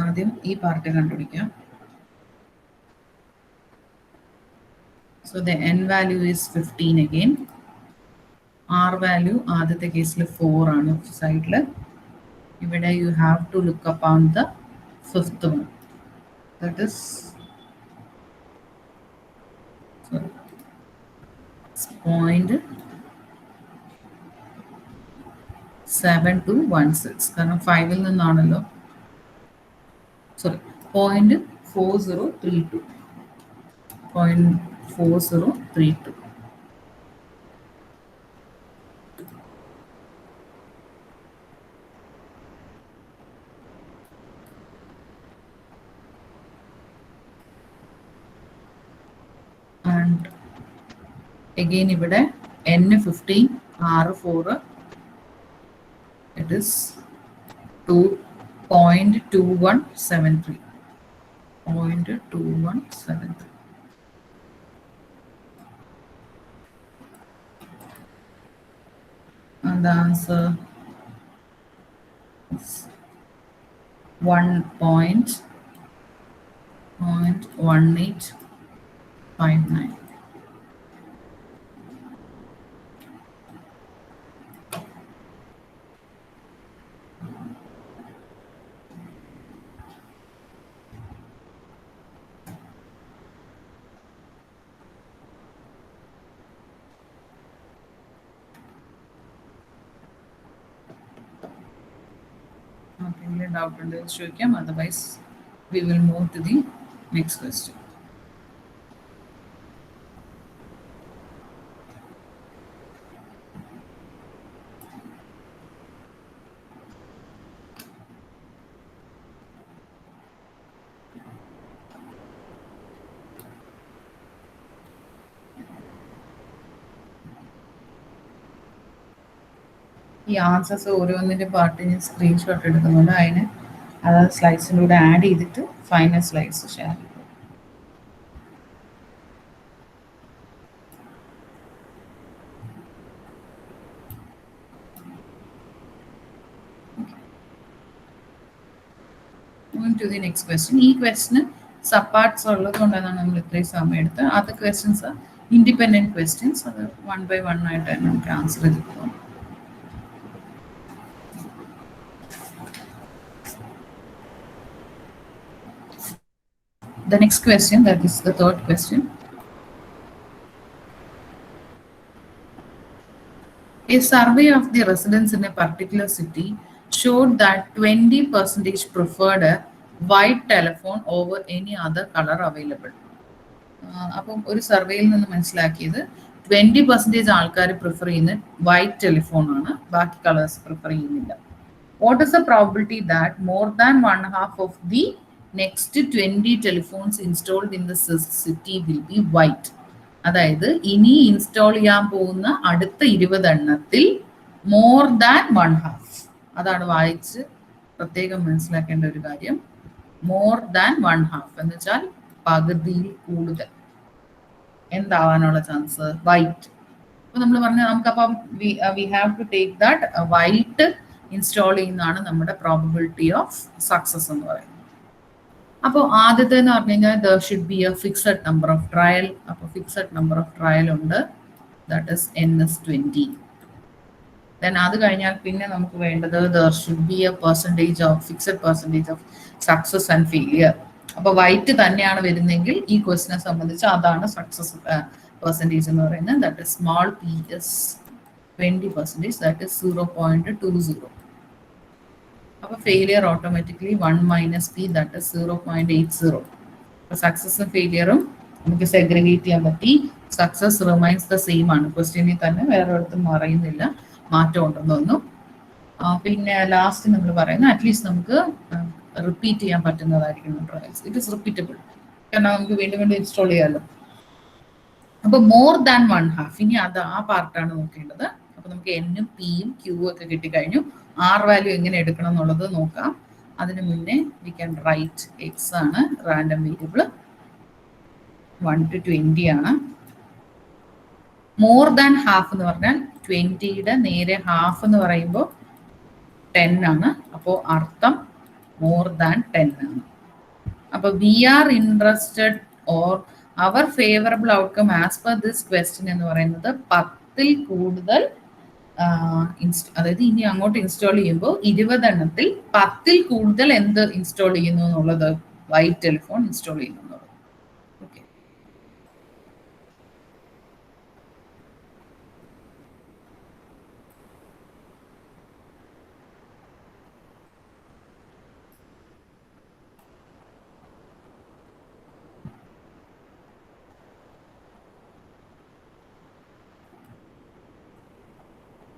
ആദ്യം ഈ part കണ്ടുപിടിക്കാം. So the n value is 15 again. R value ആദ്യത്തെ കേസിൽ 4 ആണ് സൈഡിൽ. ഇവിടെ you have to look upon the fifth one. That is 0.7216 കാരണം 5 നിന്നാണല്ലോ. Sorry 0.4032. 0.4032. And again ഇവിടെ n 15, r 4, it is 2.2173. 0.2173. And the answer is 1.1859. Doubt ഉണ്ടെങ്കിൽ ചോദിക്കാം, otherwise We will move to the next question. ഈ ആൻസേഴ്സ് ഓരോന്നിൻ്റെ പാർട്ട് ഞാൻ screenshot എടുക്കുന്നുണ്ട്. അതിന് അതായത് സ്ലൈഡ്സിലൂടെ add ചെയ്തിട്ട് ഫൈനൽ സ്ലൈഡ്സ് ഷെയർ ചെയ്യും. Moving to the next question. ഈ ക്വസ്റ്റിന് സബ്പാർട്സ് ഉള്ളത് കൊണ്ടാണ് നമ്മൾ ഇത്രയും സമയം എടുത്തത്. അത് ക്വസ്റ്റ്യൻസ് ഇൻഡിപെൻഡൻറ്റ് ക്വസ്റ്റ്യൻസ്, അത് 1 by 1 ആയിട്ട് നമുക്ക് ആൻസർ ചെയ്ത് പോകാം. The next question, that is the third question. A survey of the residents in a particular city showed that 20% preferred a white telephone over any other color available. അപ്പം ഒരു സർവേയിൽ നിന്ന് മനസ്സിലാക്കിയത് 20% ആൾക്കാർ പ്രിഫർ ചെയ്യുന്നത് വൈറ്റ് ടെലിഫോണാണ്, ബാക്കി കളേഴ്സ് പ്രിഫർ ചെയ്യുന്നില്ല. What is the probability that more than 1/2 of the next 20 telephones installed in the city will be white? അതായത് ഇനി ഇൻസ്റ്റാൾ ചെയ്യാൻ പോകുന്ന അടുത്ത 20 എണ്ണത്തിൽ മോർ ദാൻ 1/2, അതാണ് വായിച്ച് പ്രത്യേകം മനസ്സിലാക്കേണ്ട ഒരു കാര്യം. മോർ ദാൻ 1/2 എന്ന് വെച്ചാൽ പകുതിയിൽ കൂടുതൽ എന്താവാനുള്ള ചാൻസ്? വൈറ്റ്. അപ്പൊ നമ്മൾ പറഞ്ഞ നമുക്കപ്പം we have to take that weight install ചെയ്യുന്നതാണ് നമ്മുടെ പ്രോബബിലിറ്റി ഓഫ് സക്സസ് എന്ന് പറയുന്നത്. അപ്പോൾ ആദ്യത്തെ എന്ന് പറഞ്ഞു കഴിഞ്ഞാൽ there should be a fixed number of trial. അപ്പോൾ ഫിക്സഡ് നമ്പർ ഓഫ് ട്രയൽ ഉണ്ട്, ദാറ്റ് ഇസ് NS20. ദെൻ അത് കഴിഞ്ഞാൽ പിന്നെ നമുക്ക് വേണ്ടത് there should be A percentage of fixed percentage of success and failure. അപ്പോൾ വൈറ്റ് തന്നെയാണ് വരുന്നതെങ്കിൽ ഈ ക്വസ്റ്റിനെ സംബന്ധിച്ച് അതാണ് സക്സസ് പെർസെൻറ്റേജ് എന്ന് പറയുന്നത്. That is small PS 20%, that is 0.20. അപ്പോൾ failure automatically 1 - P, that is 0.80. അപ്പോൾ സക്സസും ഫെയിലിയറും നമുക്ക് സെഗ്രിഗേറ്റ് ചെയ്യാൻ പറ്റി. സക്സസ് റിമൈൻസ് ദ സെയിം ആണ്, ക്വസ്റ്റ്യനിൽ തന്നെ വേറെ ഒരിടത്തും പറയുന്നില്ല, മാറ്റം ഉണ്ടെന്നൊന്നും. പിന്നെ ലാസ്റ്റ് നമ്മൾ പറയുന്നത് അറ്റ്ലീസ്റ്റ് നമുക്ക് റിപ്പീറ്റ് ചെയ്യാൻ പറ്റുന്നതായിരിക്കണം ട്രയൽസ്. ഇറ്റ് ഇസ് റിപ്പീറ്റബിൾ, കാരണം നമുക്ക് വീണ്ടും വീണ്ടും ഇൻസ്റ്റാൾ ചെയ്യാമല്ലോ. അപ്പോൾ മോർ ദാൻ 1/2, ഇനി അത് ആ പാർട്ടാണ് നോക്കേണ്ടത്. അപ്പോൾ നമുക്ക് N-ഉം P-യും Q-ഉം ഒക്കെ കിട്ടിക്കഴിഞ്ഞു. R വാല്യൂ എങ്ങനെ എടുക്കണം എന്നുള്ളത് നോക്കാം. അതിന് മുന്നേ വി ക്യാൻ റൈറ്റ് X ആണ് റാൻഡം വേരിയബിൾ, 1 to 20 ആണ്. മോർ ദാൻ ഹാഫ് എന്ന് പറഞ്ഞാൽ 20യുടെ നേരെ ഹാഫ് എന്ന് പറയുമ്പോൾ 10 ആണ്. അപ്പോൾ അർത്ഥം മോർ ദാൻ 10 ആണ്. അപ്പോൾ we are interested or our favourable outcome as per this question എന്ന് പറയുന്നത് 10ൽ കൂടുതൽ, അതായത് ഇനി അങ്ങോട്ട് ഇൻസ്റ്റാൾ ചെയ്യുമ്പോൾ 20 എണ്ണത്തിൽ 10ൽ കൂടുതൽ എന്ത് ഇൻസ്റ്റാൾ ചെയ്യുന്നു എന്നുള്ളത്, വൈറ്റ് ടെലിഫോൺ ഇൻസ്റ്റാൾ ചെയ്യുന്നു എന്നുള്ളത്. ഓക്കെ,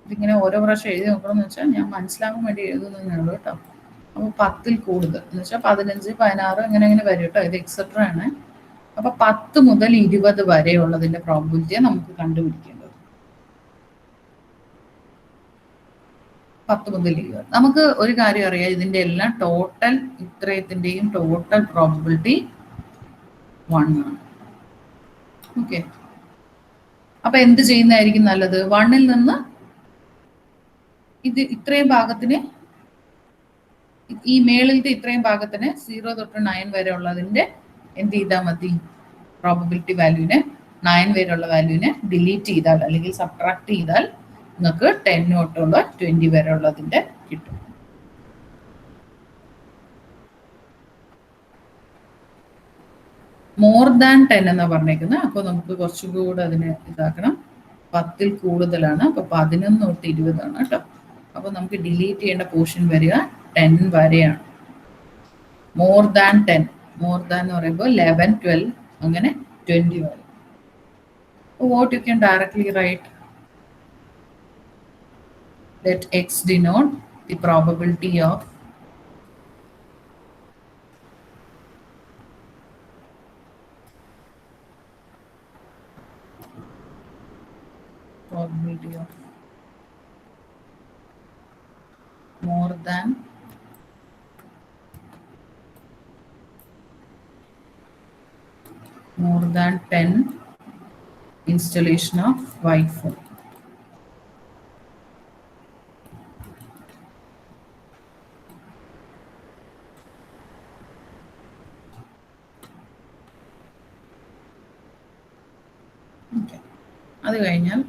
ഇതിങ്ങനെ ഓരോ പ്രാവശ്യം എഴുതി നോക്കണമെന്ന് വെച്ചാൽ ഞാൻ മനസ്സിലാക്കാൻ വേണ്ടി എഴുതുന്നതേ ഉള്ളൂ കേട്ടോ. അപ്പോൾ 10ൽ കൂടുതൽ എന്ന് വെച്ചാൽ 15, 16 അങ്ങനെ വരും കേട്ടോ. ഇത് എക്സെട്ര ആണ്. അപ്പോൾ 10 മുതൽ 20 വരെയുള്ളതിന്റെ പ്രോബിലിറ്റിയെ നമുക്ക് കണ്ടുപിടിക്കേണ്ടത്. 10 മുതൽ 20. നമുക്ക് ഒരു കാര്യം അറിയാം, ഇതിന്റെ എല്ലാം ടോട്ടൽ ഇത്രയത്തിന്റെയും ടോട്ടൽ പ്രോബിലിറ്റി 1 ആണ്. ഓക്കെ, അപ്പൊ എന്ത് ചെയ്യുന്നതായിരിക്കും നല്ലത്? 1ൽ നിന്ന് ഇത് ഇത്രയും ഭാഗത്തിന്, ഈ മേളിലത്തെ ഇത്രയും ഭാഗത്തിന് 0 തൊട്ട് 9 വരെ ഉള്ളതിന്റെ എന്ത് ചെയ്താൽ മതി? പ്രോബബിലിറ്റി വാല്യൂവിനെ 9 വരെയുള്ള വാല്യൂവിനെ ഡിലീറ്റ് ചെയ്താൽ അല്ലെങ്കിൽ സബ്ട്രാക്ട് ചെയ്താൽ നിങ്ങൾക്ക് 10 തൊട്ടുള്ള 20 വരെ ഉള്ളതിന്റെ കിട്ടും. മോർ ദാൻ 10 എന്നാ പറഞ്ഞേക്കുന്നത്. അപ്പോൾ നമുക്ക് കുറച്ചുകൂടെ അതിനെ ഇതാക്കണം. 10ൽ കൂടുതലാണ്, അപ്പൊ 11 തൊട്ട് 20 ആണ് കേട്ടോ. അപ്പൊ നമുക്ക് ഡിലീറ്റ് ചെയ്യേണ്ട പോർഷൻ വരിക 10 വരെയാണ്. മോർ ദാൻ 10, മോർ ദാൻ എന്ന് പറയുമ്പോൾ 11, 12 അങ്ങനെ 20 വരെ. What you can directly write, let x denote the probability of more than more than 10 installation of Wi-Fi. Okay. അത് കഴിഞ്ഞാൽ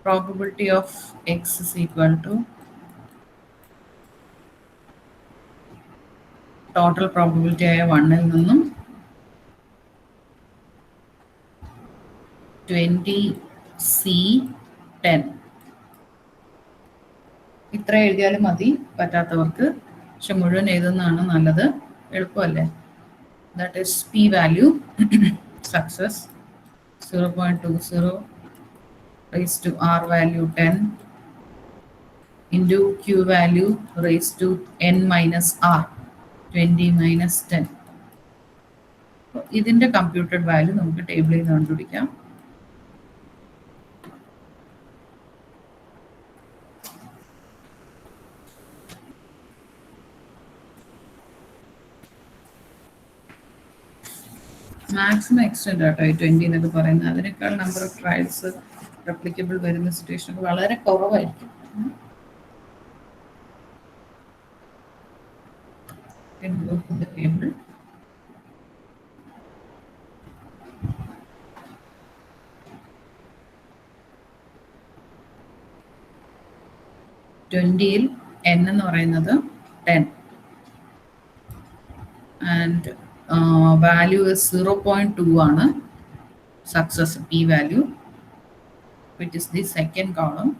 probability of x is equal to total probability ആയ 1 ൽ നിന്നും 20C10 ഇത്ര എഴുതിയാലും മതി പറ്റാത്തവർക്ക്, പക്ഷെ മുഴുവൻ എഴുതുന്നതാണ് നല്ലത്, എളുപ്പമല്ലേ. That is p value success 0.20 raised to r value 10 into q value raised to n minus r 20 minus 10. ഇതിന്റെ കമ്പ്യൂട്ടഡ് വാല്യൂ നമുക്ക് ടേബിളിൽ നിന്ന് കണ്ടുപിടിക്കാം. മാക്സിമം എക്സ്റ്റെൻഡ് ആട്ടോ ഈ 20 എന്നൊക്കെ പറയുന്നത്. അതിനേക്കാൾ നമ്പർ ഓഫ് ട്രയൽസ് റെപ്ലിക്കബിൾ വരുന്ന സിറ്റുവേഷൻ വളരെ കുറവായിരിക്കും. ടേബിൾ ട്വൻറ്റിയിൽ n എന്ന് പറയുന്നത് 10 ആൻഡ് വാല്യൂ 0.2 ആണ് success p value, which is the second column.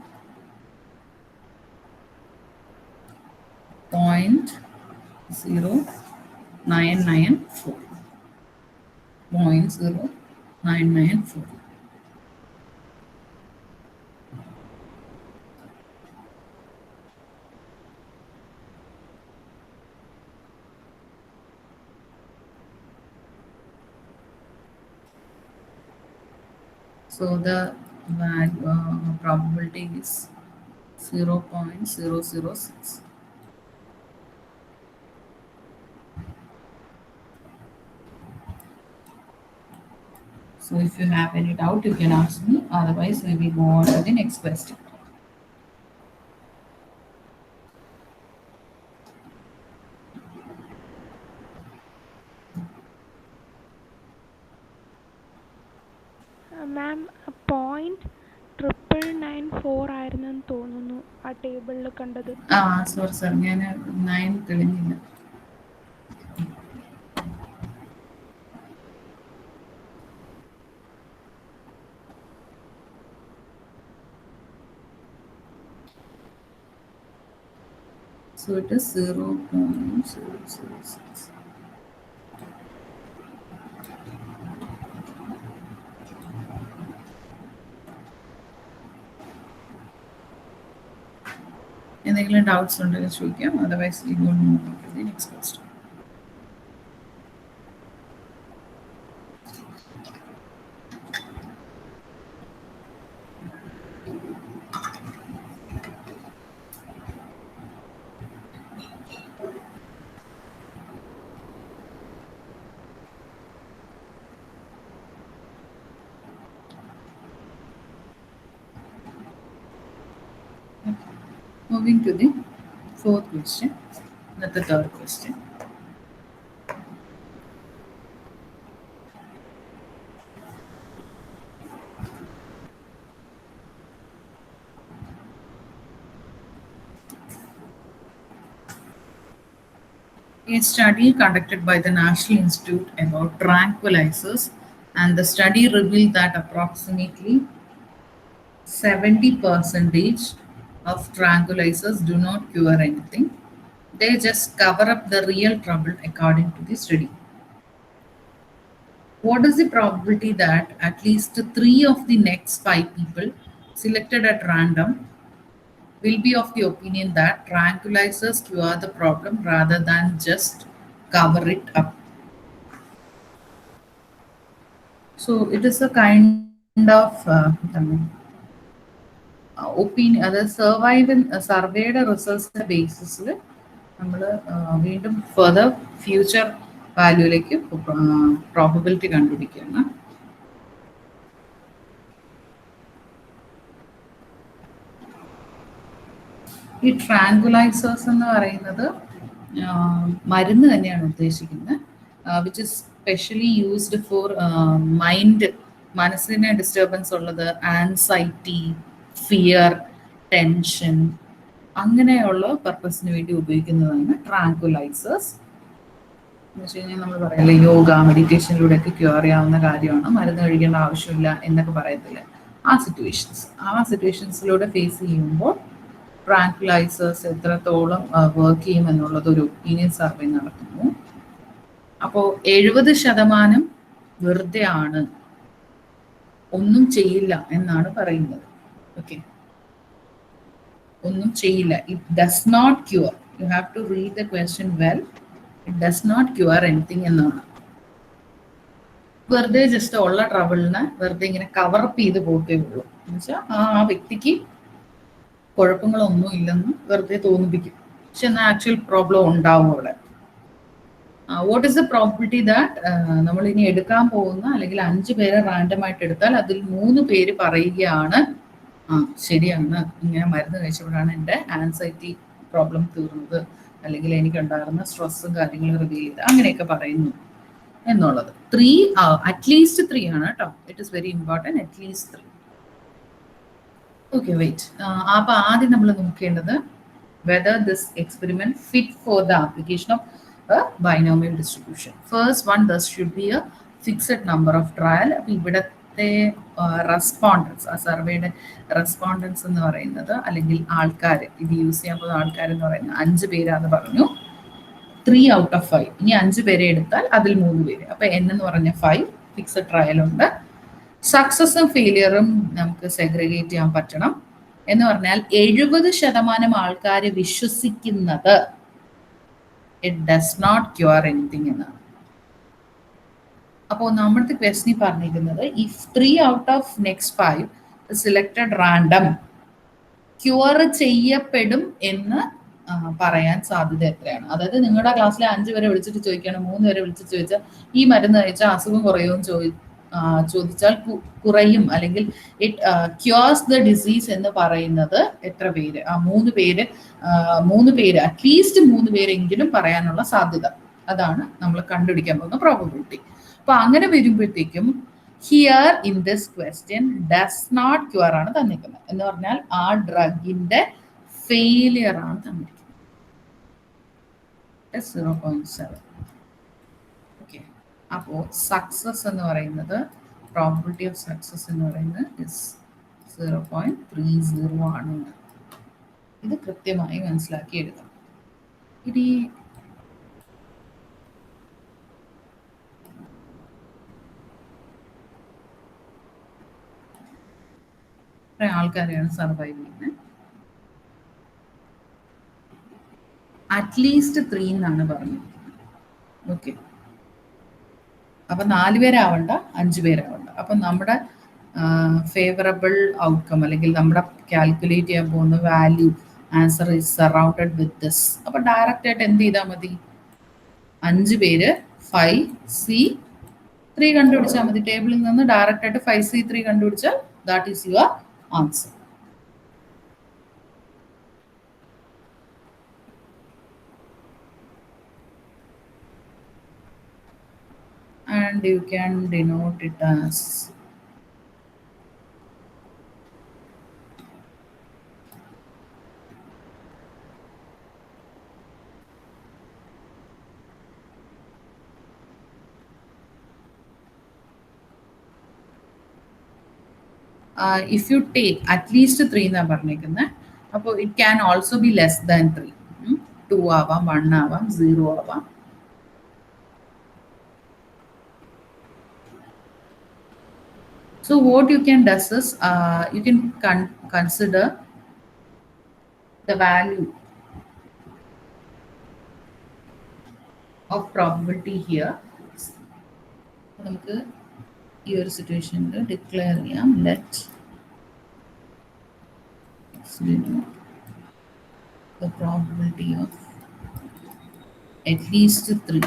0.0994. 0.0994. So the value probability is 0.006. So if you have any doubt, you can ask me. Otherwise, we will move on to the next question. മാം 0.994 ആയിരുന്നെന്ന് തോന്നുന്നു ആ ടേബിളിൽ കണ്ടത്. Sorry sir, ഞാൻ 9 തെളിഞ്ഞില്ല. So it is 0.006. എന്തെങ്കിലും doubts ഉണ്ടെങ്കിൽ ചോദിക്കാം. Otherwise we will move on to the next question. Moving to the fourth question, not the third question. A study conducted by the National Institute about tranquilizers, and the study revealed that approximately 70% of tranquilizers do not cure anything, they just cover up the real trouble according to the study. What is the probability that at least 3 of the next 5 people selected at random will be of the opinion that tranquilizers cure the problem rather than just cover it up? So it is a kind of opinion, അതായത് സർവേയുടെ റിസൾട്ട്സിന്റെ ബേസിസിൽ നമ്മൾ വീണ്ടും further future വാല്യൂയിലേക്ക് probability കണ്ടുപിടിക്കുകയാണ്. ഈ ട്രാങ്കുലൈസേഴ്സ് എന്ന് പറയുന്നത് മരുന്ന് തന്നെയാണ് ഉദ്ദേശിക്കുന്നത്, which is specially used for mind, മനസ്സിന് ഡിസ്റ്റർബൻസ് ഉള്ളത്, ആൻസൈറ്റി, ഫിയർ, ടെൻഷൻ, അങ്ങനെയുള്ള പർപ്പസിന് വേണ്ടി ഉപയോഗിക്കുന്നതാണ് ട്രാങ്കുലൈസേഴ്സ്. എന്ന് വെച്ച് കഴിഞ്ഞാൽ നമ്മൾ പറയല്ലേ യോഗ മെഡിറ്റേഷനിലൂടെയൊക്കെ ക്യൂർ ചെയ്യാവുന്ന കാര്യമാണ്, മരുന്ന് കഴിക്കേണ്ട ആവശ്യമില്ല എന്നൊക്കെ പറയത്തില്ല. ആ സിറ്റുവേഷൻസിലൂടെ ഫേസ് ചെയ്യുമ്പോൾ ട്രാങ്കുലൈസേഴ്സ് എത്രത്തോളം വർക്ക് ചെയ്യും എന്നുള്ളത് ഒരു ഒപ്പീനിയൻ സർവേ നടത്തുന്നു. അപ്പോൾ 70% വെറുതെ ആണ്, ഒന്നും ചെയ്യില്ല എന്നാണ് പറയുന്നത്. ഓക്കെ, ഒന്നും ചെയ്യില്ല. It does not cure. You have to read the question well. It does not cure anything എന്നാണ്. വെറുതെ ജസ്റ്റ് ഉള്ള ട്രബിളിനെ വെറുതെ ഇങ്ങനെ കവറപ്പ് ചെയ്ത് പോകത്തേ ഉള്ളൂ. എന്നുവെച്ചാൽ ആ വ്യക്തിക്ക് കുഴപ്പങ്ങളൊന്നും ഇല്ലെന്ന് വെറുതെ തോന്നിപ്പിക്കും, പക്ഷെ എന്നാൽ ആക്ച്വൽ പ്രോബ്ലം ഉണ്ടാവും അവിടെ. What is the probability that നമ്മൾ ഇനി എടുക്കാൻ പോകുന്ന അല്ലെങ്കിൽ 5 പേരെ റാൻഡം ആയിട്ട് എടുത്താൽ അതിൽ 3 പേര് പറയുകയാണ് ശരിയാണ്, ഇങ്ങനെ മരുന്ന് കഴിച്ചപ്പോഴാണ് എൻ്റെ ആൻസൈറ്റി പ്രോബ്ലം തീർന്നത്, അല്ലെങ്കിൽ എനിക്കുണ്ടായിരുന്ന സ്ട്രെസ്സും കാര്യങ്ങളും റിവീൽ ചെയ്ത് അങ്ങനെയൊക്കെ പറയുന്നു എന്നുള്ളത്. 3 അറ്റ്ലീസ്റ്റ് 3 ആണ് കേട്ടോ. It is very important, at least 3. Okay, wait. അപ്പൊ ആദ്യം നമ്മൾ നോക്കേണ്ടത് whether this experiment fit for the application of binomial distribution. First one, thus should be a fixed number of trial. അപ്പൊ ഇവിടത്തെ റെസ്പോണ്ടൻസ്, ആ സർവേയുടെ റെസ്പോണ്ടൻസ് എന്ന് പറയുന്നത്, അല്ലെങ്കിൽ ആൾക്കാർ, ഇത് യൂസ് ചെയ്യാൻ പോകുന്ന ആൾക്കാർ എന്ന് പറയുന്നത് 5 പേരാന്ന് പറഞ്ഞു. 3 out of 5. ഇനി 5 പേരെ എടുത്താൽ അതിൽ 3 പേര്. അപ്പൊ n എന്ന് പറഞ്ഞ 5 ഫിക്സഡ് ട്രയൽ ഉണ്ട്. സക്സസും ഫെയിലിയറും നമുക്ക് സെഗ്രിഗേറ്റ് ചെയ്യാൻ പറ്റണം. എന്ന് പറഞ്ഞാൽ 70% ആൾക്കാർ വിശ്വസിക്കുന്നത് it does not cure anything എന്നാണ്. അപ്പോൾ നമ്മുടെ ക്വസ്റ്റ്യൻ പറഞ്ഞിരിക്കുന്നത് if 3 out of next 5 selected random cure ചെയ്യപ്പെടും എന്ന് പറയാൻ സാധ്യത എത്രയാണ്? അതായത് നിങ്ങളുടെ ക്ലാസ്സിലെ 5 പേരെ വിളിച്ചിട്ട് ചോദിക്കുകയാണ്, 3 പേരെ വിളിച്ചിട്ട് ചോദിച്ചാൽ ഈ മരുന്ന് കഴിച്ചാൽ അസുഖം കുറയുമെന്ന് ചോദിച്ചാൽ കുറയും, അല്ലെങ്കിൽ ഇറ്റ് ക്യൂർസ് ദ ഡിസീസ് എന്ന് പറയുന്നത് എത്ര പേര്? 3 പേര് അറ്റ്ലീസ്റ്റ് 3 പേരെങ്കിലും പറയാനുള്ള സാധ്യത. അതാണ് നമ്മൾ കണ്ടുപിടിക്കാൻ പോകുന്ന പ്രോബബിലിറ്റി. അപ്പൊ അങ്ങനെ വരുമ്പോഴത്തേക്കും here in this question does not cure ആണ് തന്നിരിക്കുന്നത്. എന്ന് പറഞ്ഞാൽ ആ ഡ്രഗിന്റെ ഫെയിലിയർ ആണ് തന്നിരിക്കുന്നത്. 0.7. ഓക്കെ, അപ്പോൾ സക്സസ് എന്ന് പറയുന്നത്, പ്രോബിലിറ്റി ഓഫ് സക്സസ് എന്ന് പറയുന്നത് 0.30 ആണ്. ഇത് കൃത്യമായി മനസ്സിലാക്കി എഴുതാം. ഇനി ആൾക്കാരെയാണ് സർവൈവ് ചെയ്യുന്നത്. അറ്റ്ലീസ്റ്റ് 3 എന്നാണ് പറഞ്ഞത്. ഓക്കെ, അപ്പൊ 4 പേരാവണ്ട, 5 പേരാവണ്ട. അപ്പൊ നമ്മുടെ ഫേവറബിൾ ഔട്ട്കം, അല്ലെങ്കിൽ നമ്മുടെ കാൽക്കുലേറ്റ് ചെയ്യാൻ പോകുന്ന value answer is surrounded with this. അപ്പൊ ഡയറക്റ്റ് ആയിട്ട് എന്ത് ചെയ്താൽ മതി? 5 പേര് 5C3 കണ്ടുപിടിച്ചാൽ മതി. ടേബിളിൽ നിന്ന് ഡയറക്റ്റ് ആയിട്ട് 5C3 കണ്ടുപിടിച്ചാൽ that is your answer. And you can denote it as if you take at least 3 എന്നാണ് പറഞ്ഞിരിക്കുന്നത്. അപ്പോൾ it can also be less than 3. 2 ആവാം 1 ആവാം 0 ആവാം. So what you can do is you can consider the value of probability here. നമുക്ക് ഈ ഒരു സിറ്റുവേഷനിൽ ഡിക്ലെയർ ചെയ്യാം let the probability of at least 3.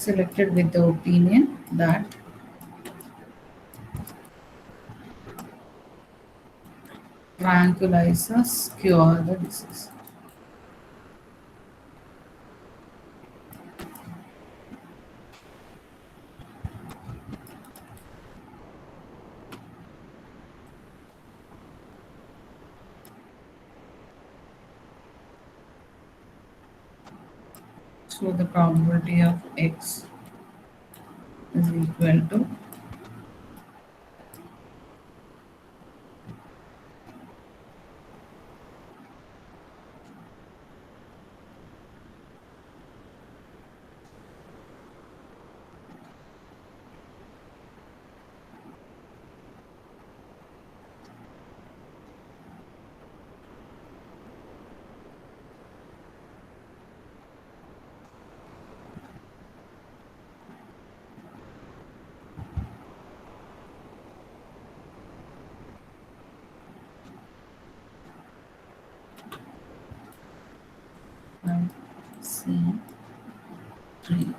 Selected with the opinion that tranquilizers cure the disease. So the probability of X is equal to C3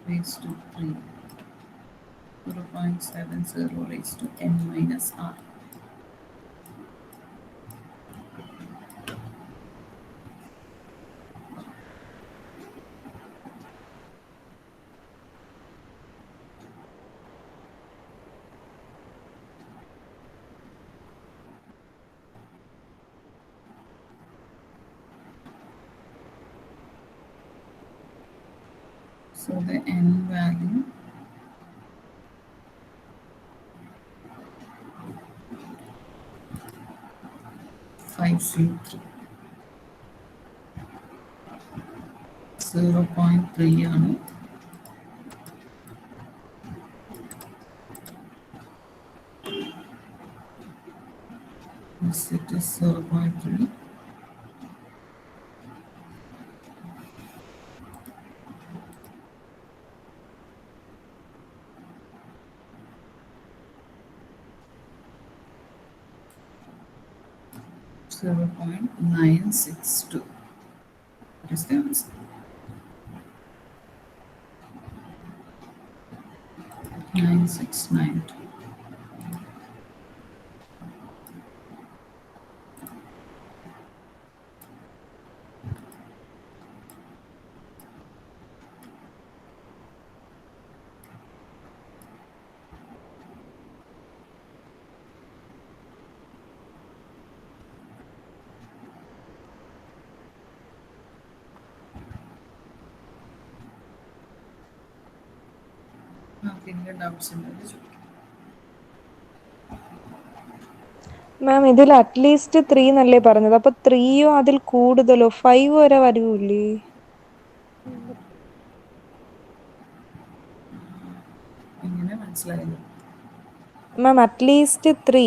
raised to 3 0.70 raised to n minus r. So the n value five C3 0.3 ആണ്. Yes, it is 0.3. Zero point 962. That is the answer. 9692. Doubts ഉണ്ടെങ്കിൽ ചോദിക്കാം. മാം ഇതിൽ at least 3 എന്നല്ലേ പറഞ്ഞത്, അപ്പൊ 3യോ അതിൽ കൂടുതലോ 5 വരെ വരൂലേ? എങ്ങനെ മനസ്സിലായില്ല? മാം അറ്റ്ലീസ്റ്റ് 3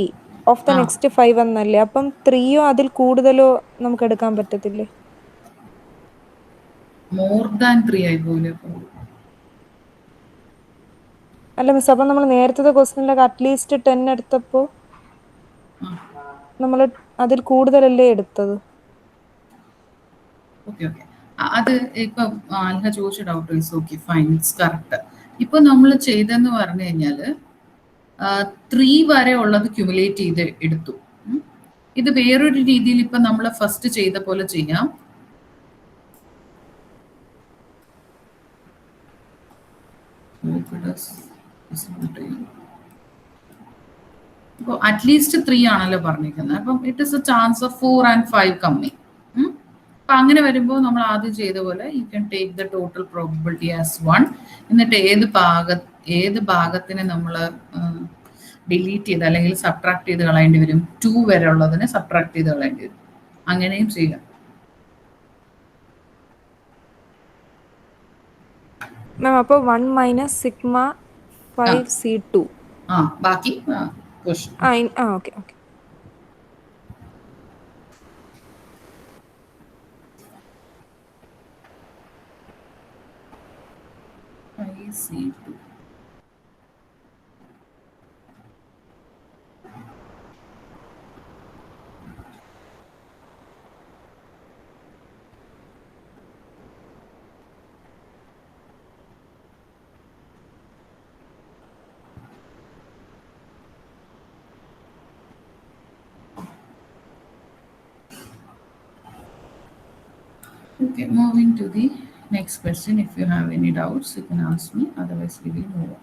ഓഫ് ദ നെക്സ്റ്റ് 5 എന്നല്ലേ, അപ്പം 3യോ അതിൽ കൂടുതലോ നമുക്ക് എടുക്കാൻ പറ്റത്തില്ലേ? മോർ ദാൻ 3 ആയി പോലെ. അല്ല മിസ്, അപ്പം നമ്മൾ നേരത്തെ ക്വസ്റ്റ്യനിലൊക്കെ അറ്റ്ലീസ്റ്റ് 10 എടുത്തപ്പോൾ നമ്മൾ അതിൽ കൂടുതലല്ലേ എടുത്തത്? ഓക്കെ ഓക്കെ, അത് ഇപ്പം ആൽഹ ചോദിച്ച doubt is okay, fine, it's correct. ഇപ്പൊ നമ്മൾ ചെയ്തെന്ന് പറഞ്ഞു കഴിഞ്ഞാല് 3 വരെ ഉള്ളത് ക്യുമുലേറ്റ് ചെയ്ത് എടുത്തു. ഇത് വേറൊരു രീതിയിൽ ഇപ്പൊ നമ്മൾ ഫസ്റ്റ് ചെയ്ത പോലെ ചെയ്യാം. ഇപ്പോൾ അറ്റ്ലീസ്റ്റ് 3 ആണല്ലോ പറഞ്ഞിരിക്കുന്നത്. അപ്പം it is A chance of 4 and 5 coming. അപ്പം അങ്ങനെ വരുമ്പോൾ നമ്മൾ ആദ്യം ചെയ്ത പോലെ you can take the total probability as 1. എന്നിട്ട് ഏത് ഭാഗത്തിനെ നമ്മൾ ഡിലീറ്റ് ചെയ്ത് അല്ലെങ്കിൽ സബ്ട്രാക്ട് ചെയ്ത് കളയേണ്ടി വരും, 2 വരെ ഉള്ളതിനെ സബ്ട്രാക്ട് ചെയ്ത് കളയേണ്ടി വരും. അങ്ങനെയും ചെയ്യാം. മാം അപ്പോൾ 1 മൈനസ് സിഗ്മ 5C2. ബാക്കി question. Okay okay. C2. Okay, moving to the next question. If you have any doubts, you can ask me. Otherwise, we will move on.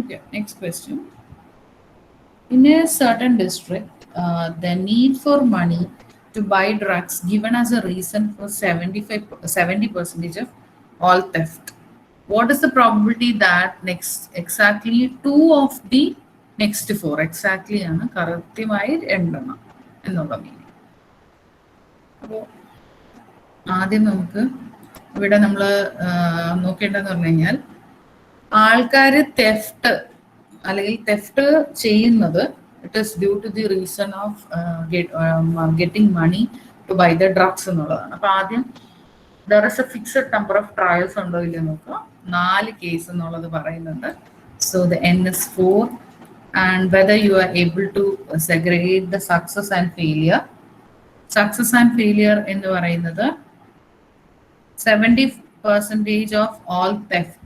Okay, next question. In a certain district, the need for money to buy drugs given as a reason for 70% of all theft. What is the probability that exactly 2 of the next 4 exactly ആണ് കറക്റ്റുമായി എണ്ണണം എന്നുള്ള meaning. അപ്പോൾ ആദ്യം നമുക്ക് ഇവിടെ നമ്മൾ നോക്കേണ്ടതെന്ന് പറഞ്ഞു കഴിഞ്ഞാൽ ആൾക്കാർ തെഫ്റ്റ് അല്ലെങ്കിൽ തെഫ്റ്റ് ചെയ്യുന്നത് it is due to the reason of getting money to buy the drugs എന്നുള്ളതാണ്. അപ്പൊ ആദ്യം there is a fixed number of trials ഉണ്ടോ ഇല്ലയോ നോക്കുക. 4 കേസ് എന്നുള്ളത് പറയുന്നുണ്ട്. So the N is 4 and whether you are able to segregate the success and failure. Success and failure എന്ന് പറയുന്നത് 70% of all theft.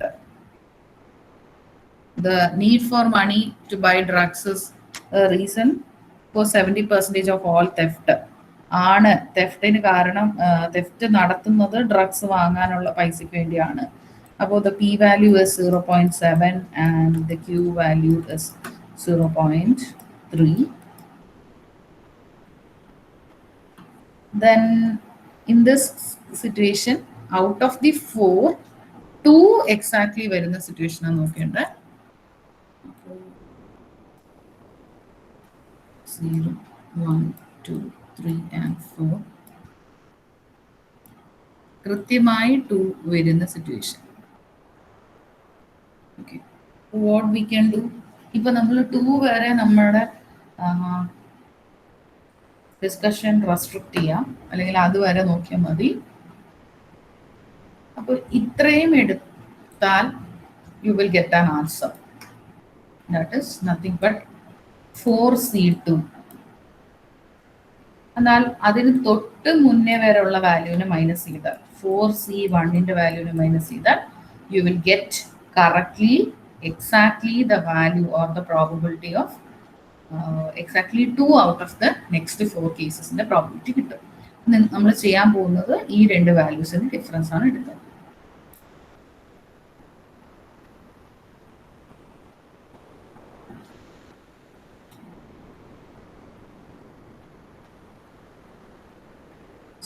The need for money to buy drugs is a reason for 70% of all theft. ആണ് തെഫ്റ്റിന് കാരണം. Theft നടത്തുന്നത് drugs വാങ്ങാനുള്ള പൈസയ്ക്ക് വേണ്ടിയാണ്. അപ്പോൾ the P value is 0.7 and the Q value is 0.3. Then in this situation, out of the 4, 2 exactly വരുന്ന situation ആണ് നോക്കേണ്ടത്. 0, 1, 2, 3 and 4 കൃത്യമായി 2 വരുന്ന situation. Okay, what we can do, ഇപ്പൊ നമ്മൾ 2 വരെ നമ്മുടെ ഡിസ്കഷൻ റെസ്ട്രിക്ട് ചെയ്യാം, അല്ലെങ്കിൽ അതുവരെ നോക്കിയാൽ മതി. അപ്പോൾ ഇത്രയും എടുത്താൽ U will get an answer. That is nothing but 4C2. എന്നാൽ അതിന് തൊട്ട് മുന്നേ വരെ ഉള്ള വാല്യൂവിനെ മൈനസ് ചെയ്താൽ 4C1ന്റെ വാല്യൂവിനെ മൈനസ് ചെയ്താൽ you will get correctly exactly the value or the probability of exactly 2 out of the next 4 കേസസിന്റെ പ്രോബിലിറ്റി കിട്ടും. നമ്മൾ ചെയ്യാൻ പോകുന്നത് ഈ രണ്ട് വാല്യൂസിന് ഡിഫറൻസ് ആണ് എടുക്കുന്നത്.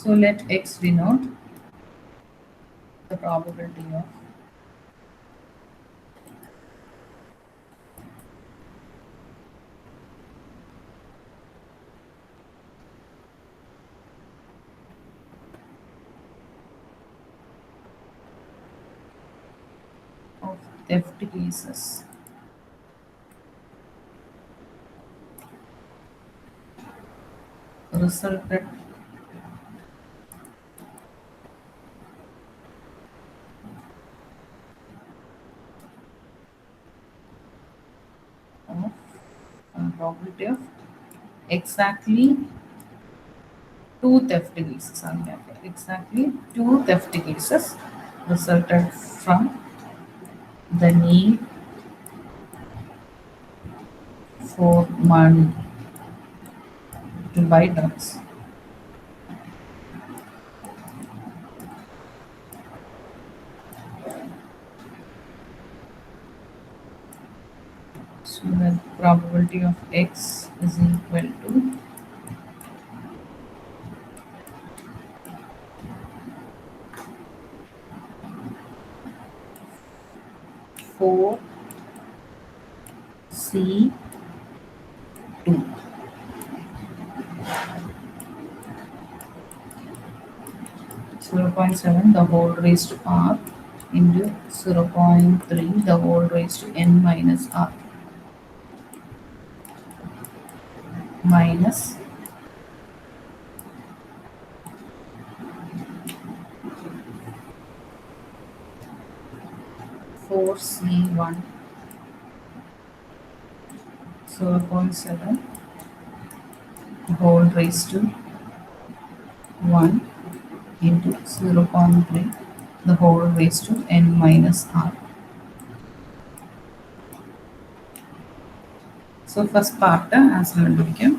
So let x denote the probability of theft cases. Resulted of probability of exactly two theft cases. Exactly two theft cases resulted from the need for money to buy drugs. So the probability of x is equal to 4C2. Zero 0.7 the whole raised to r into 0.3 the whole raised to n minus r minus 4C1 0.7 whole raised to 1 into 0.3 the whole raised to n minus r. So first part as കണ്ടുപിടിക്കാം.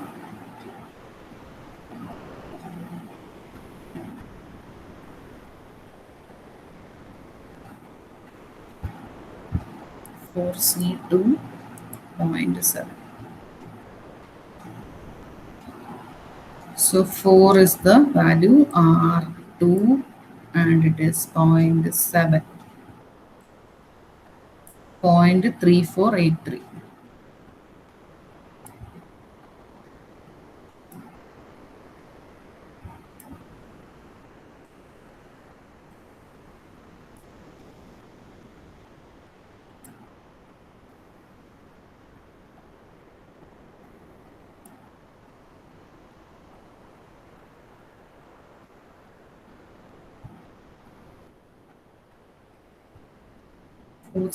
For C2.7. So 4 is the value, R2 and it is 0.7. 0.3483.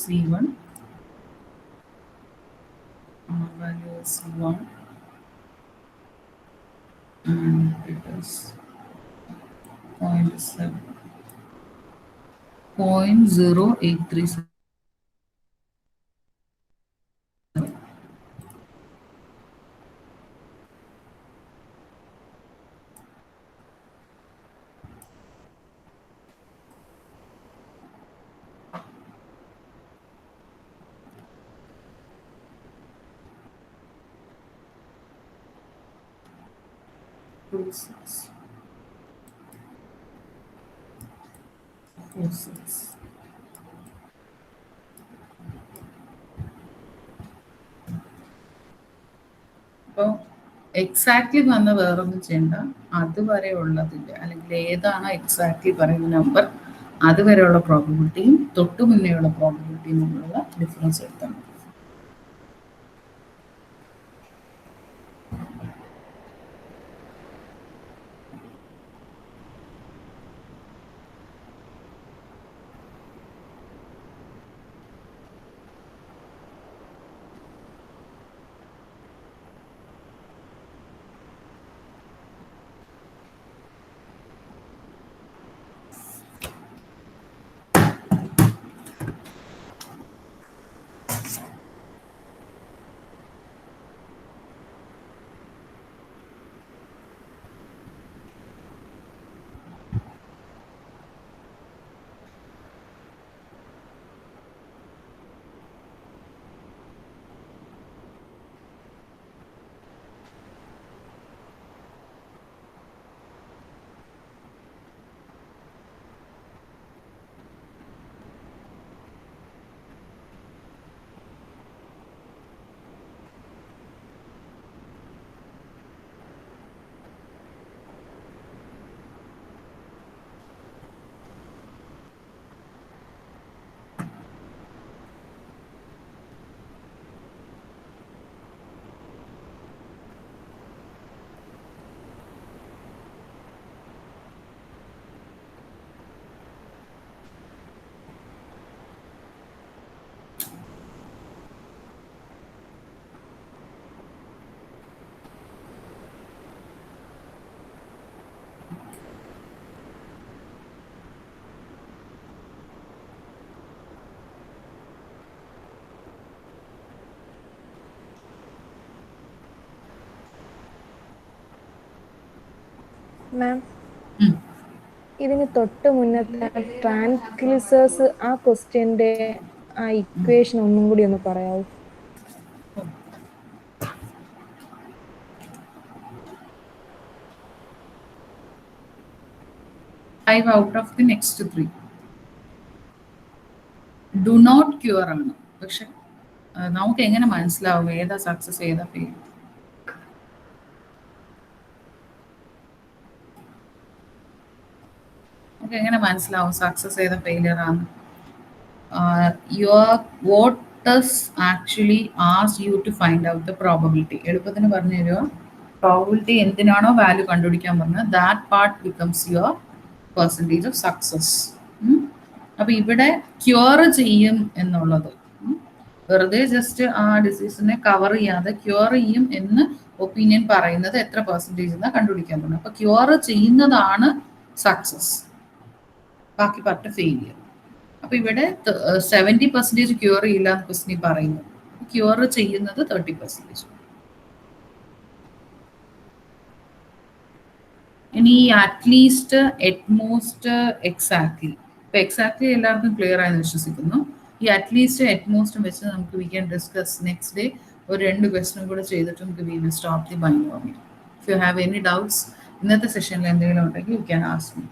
C1 value is 1 and it is 0.7 0.0837. Process. അപ്പോൾ exactly വന്ന വേറൊന്നും ചെയ്യണ്ട, അതുവരെ ഉള്ളതിൻ്റെ അല്ലെങ്കിൽ ഏതാണോ exactly പറയുന്ന number അതുവരെയുള്ള പ്രോബിലിറ്റിയും തൊട്ടു മുന്നേയുള്ള പ്രോബിലിറ്റിയും തമ്മിലുള്ള ഡിഫറൻസ് എടുത്താണ്. മാം ഉം. ഇതിന് തൊട്ട് മുന്നത്തെ ട്രാൻക്ലിസേഴ്സ് ആ ക്വസ്റ്റ്യന്റെ ആ ഇക്വേഷൻ ഒന്നും കൂടി ഒന്ന് പറയാവോ? 5 out of the next 3. Do not cure ആണ്. പക്ഷെ നമുക്ക് എങ്ങനെ മനസ്സിലാവും ഏതാ സക്സസ് ഏതാ ഫെയിൽ? നമുക്ക് എങ്ങനെ മനസ്സിലാവും സക്സസ് ഏതാ ഫെയിലിയർ ആണ്? Your what does actually ask you to find out the probability. എളുപ്പത്തിന് പറഞ്ഞു തരുമോ? പ്രോബബിലിറ്റി എന്തിനാണോ വാല്യൂ കണ്ടുപിടിക്കാൻ പറഞ്ഞത്, that part becomes your percentage of success. അപ്പൊ ഇവിടെ ക്യൂർ ചെയ്യും എന്നുള്ളത് വെറുതെ ജസ്റ്റ് ആ ഡിസീസിനെ കവർ ചെയ്യാതെ ക്യൂർ ചെയ്യും എന്ന് ഒപ്പീനിയൻ പറയുന്നത് എത്ര പെർസെൻറ്റേജ് എന്നാ കണ്ടുപിടിക്കാൻ പറഞ്ഞു. അപ്പൊ ക്യൂർ ചെയ്യുന്നതാണ് സക്സസ്, ബാക്കി പാർട്ട് ഫെയിലിയർ. അപ്പൊ ഇവിടെ 70% ക്യൂർ ചെയ്യില്ല എന്ന് ക്വസ്റ്റിനി പറയുന്നു. ക്യൂർ ചെയ്യുന്നത് 30%. ഇനി അറ്റ്ലീസ്റ്റ്, എറ്റ്മോസ്റ്റ്, എക്സാക്ട്ലി. ഇപ്പൊ എക്സാക്ട്ലി എല്ലാവർക്കും ക്ലിയർ ആയെന്ന് വിശ്വസിക്കുന്നു. ഈ അറ്റ്ലീസ്റ്റ് എറ്റ്മോസ്റ്റും വെച്ച് നമുക്ക് we can discuss next day. ഒരു 2 ക്വസ്റ്റനും കൂടെ ചെയ്തിട്ട് നമുക്ക് we will stop the binomial. If you have any doubts ഇന്നത്തെ സെഷനിൽ എന്തെങ്കിലും ഉണ്ടെങ്കിൽ you can ask me.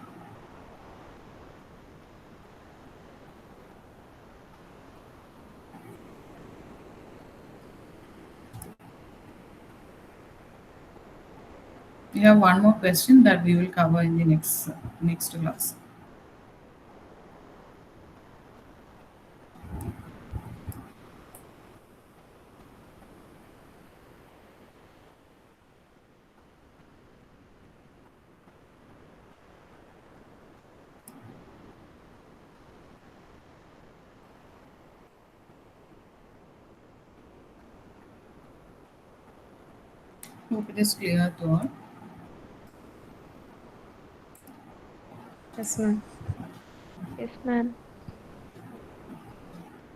We have one more question that we will cover in the next class. Hope it is clear to all. Yes ma'am. Yes ma'am.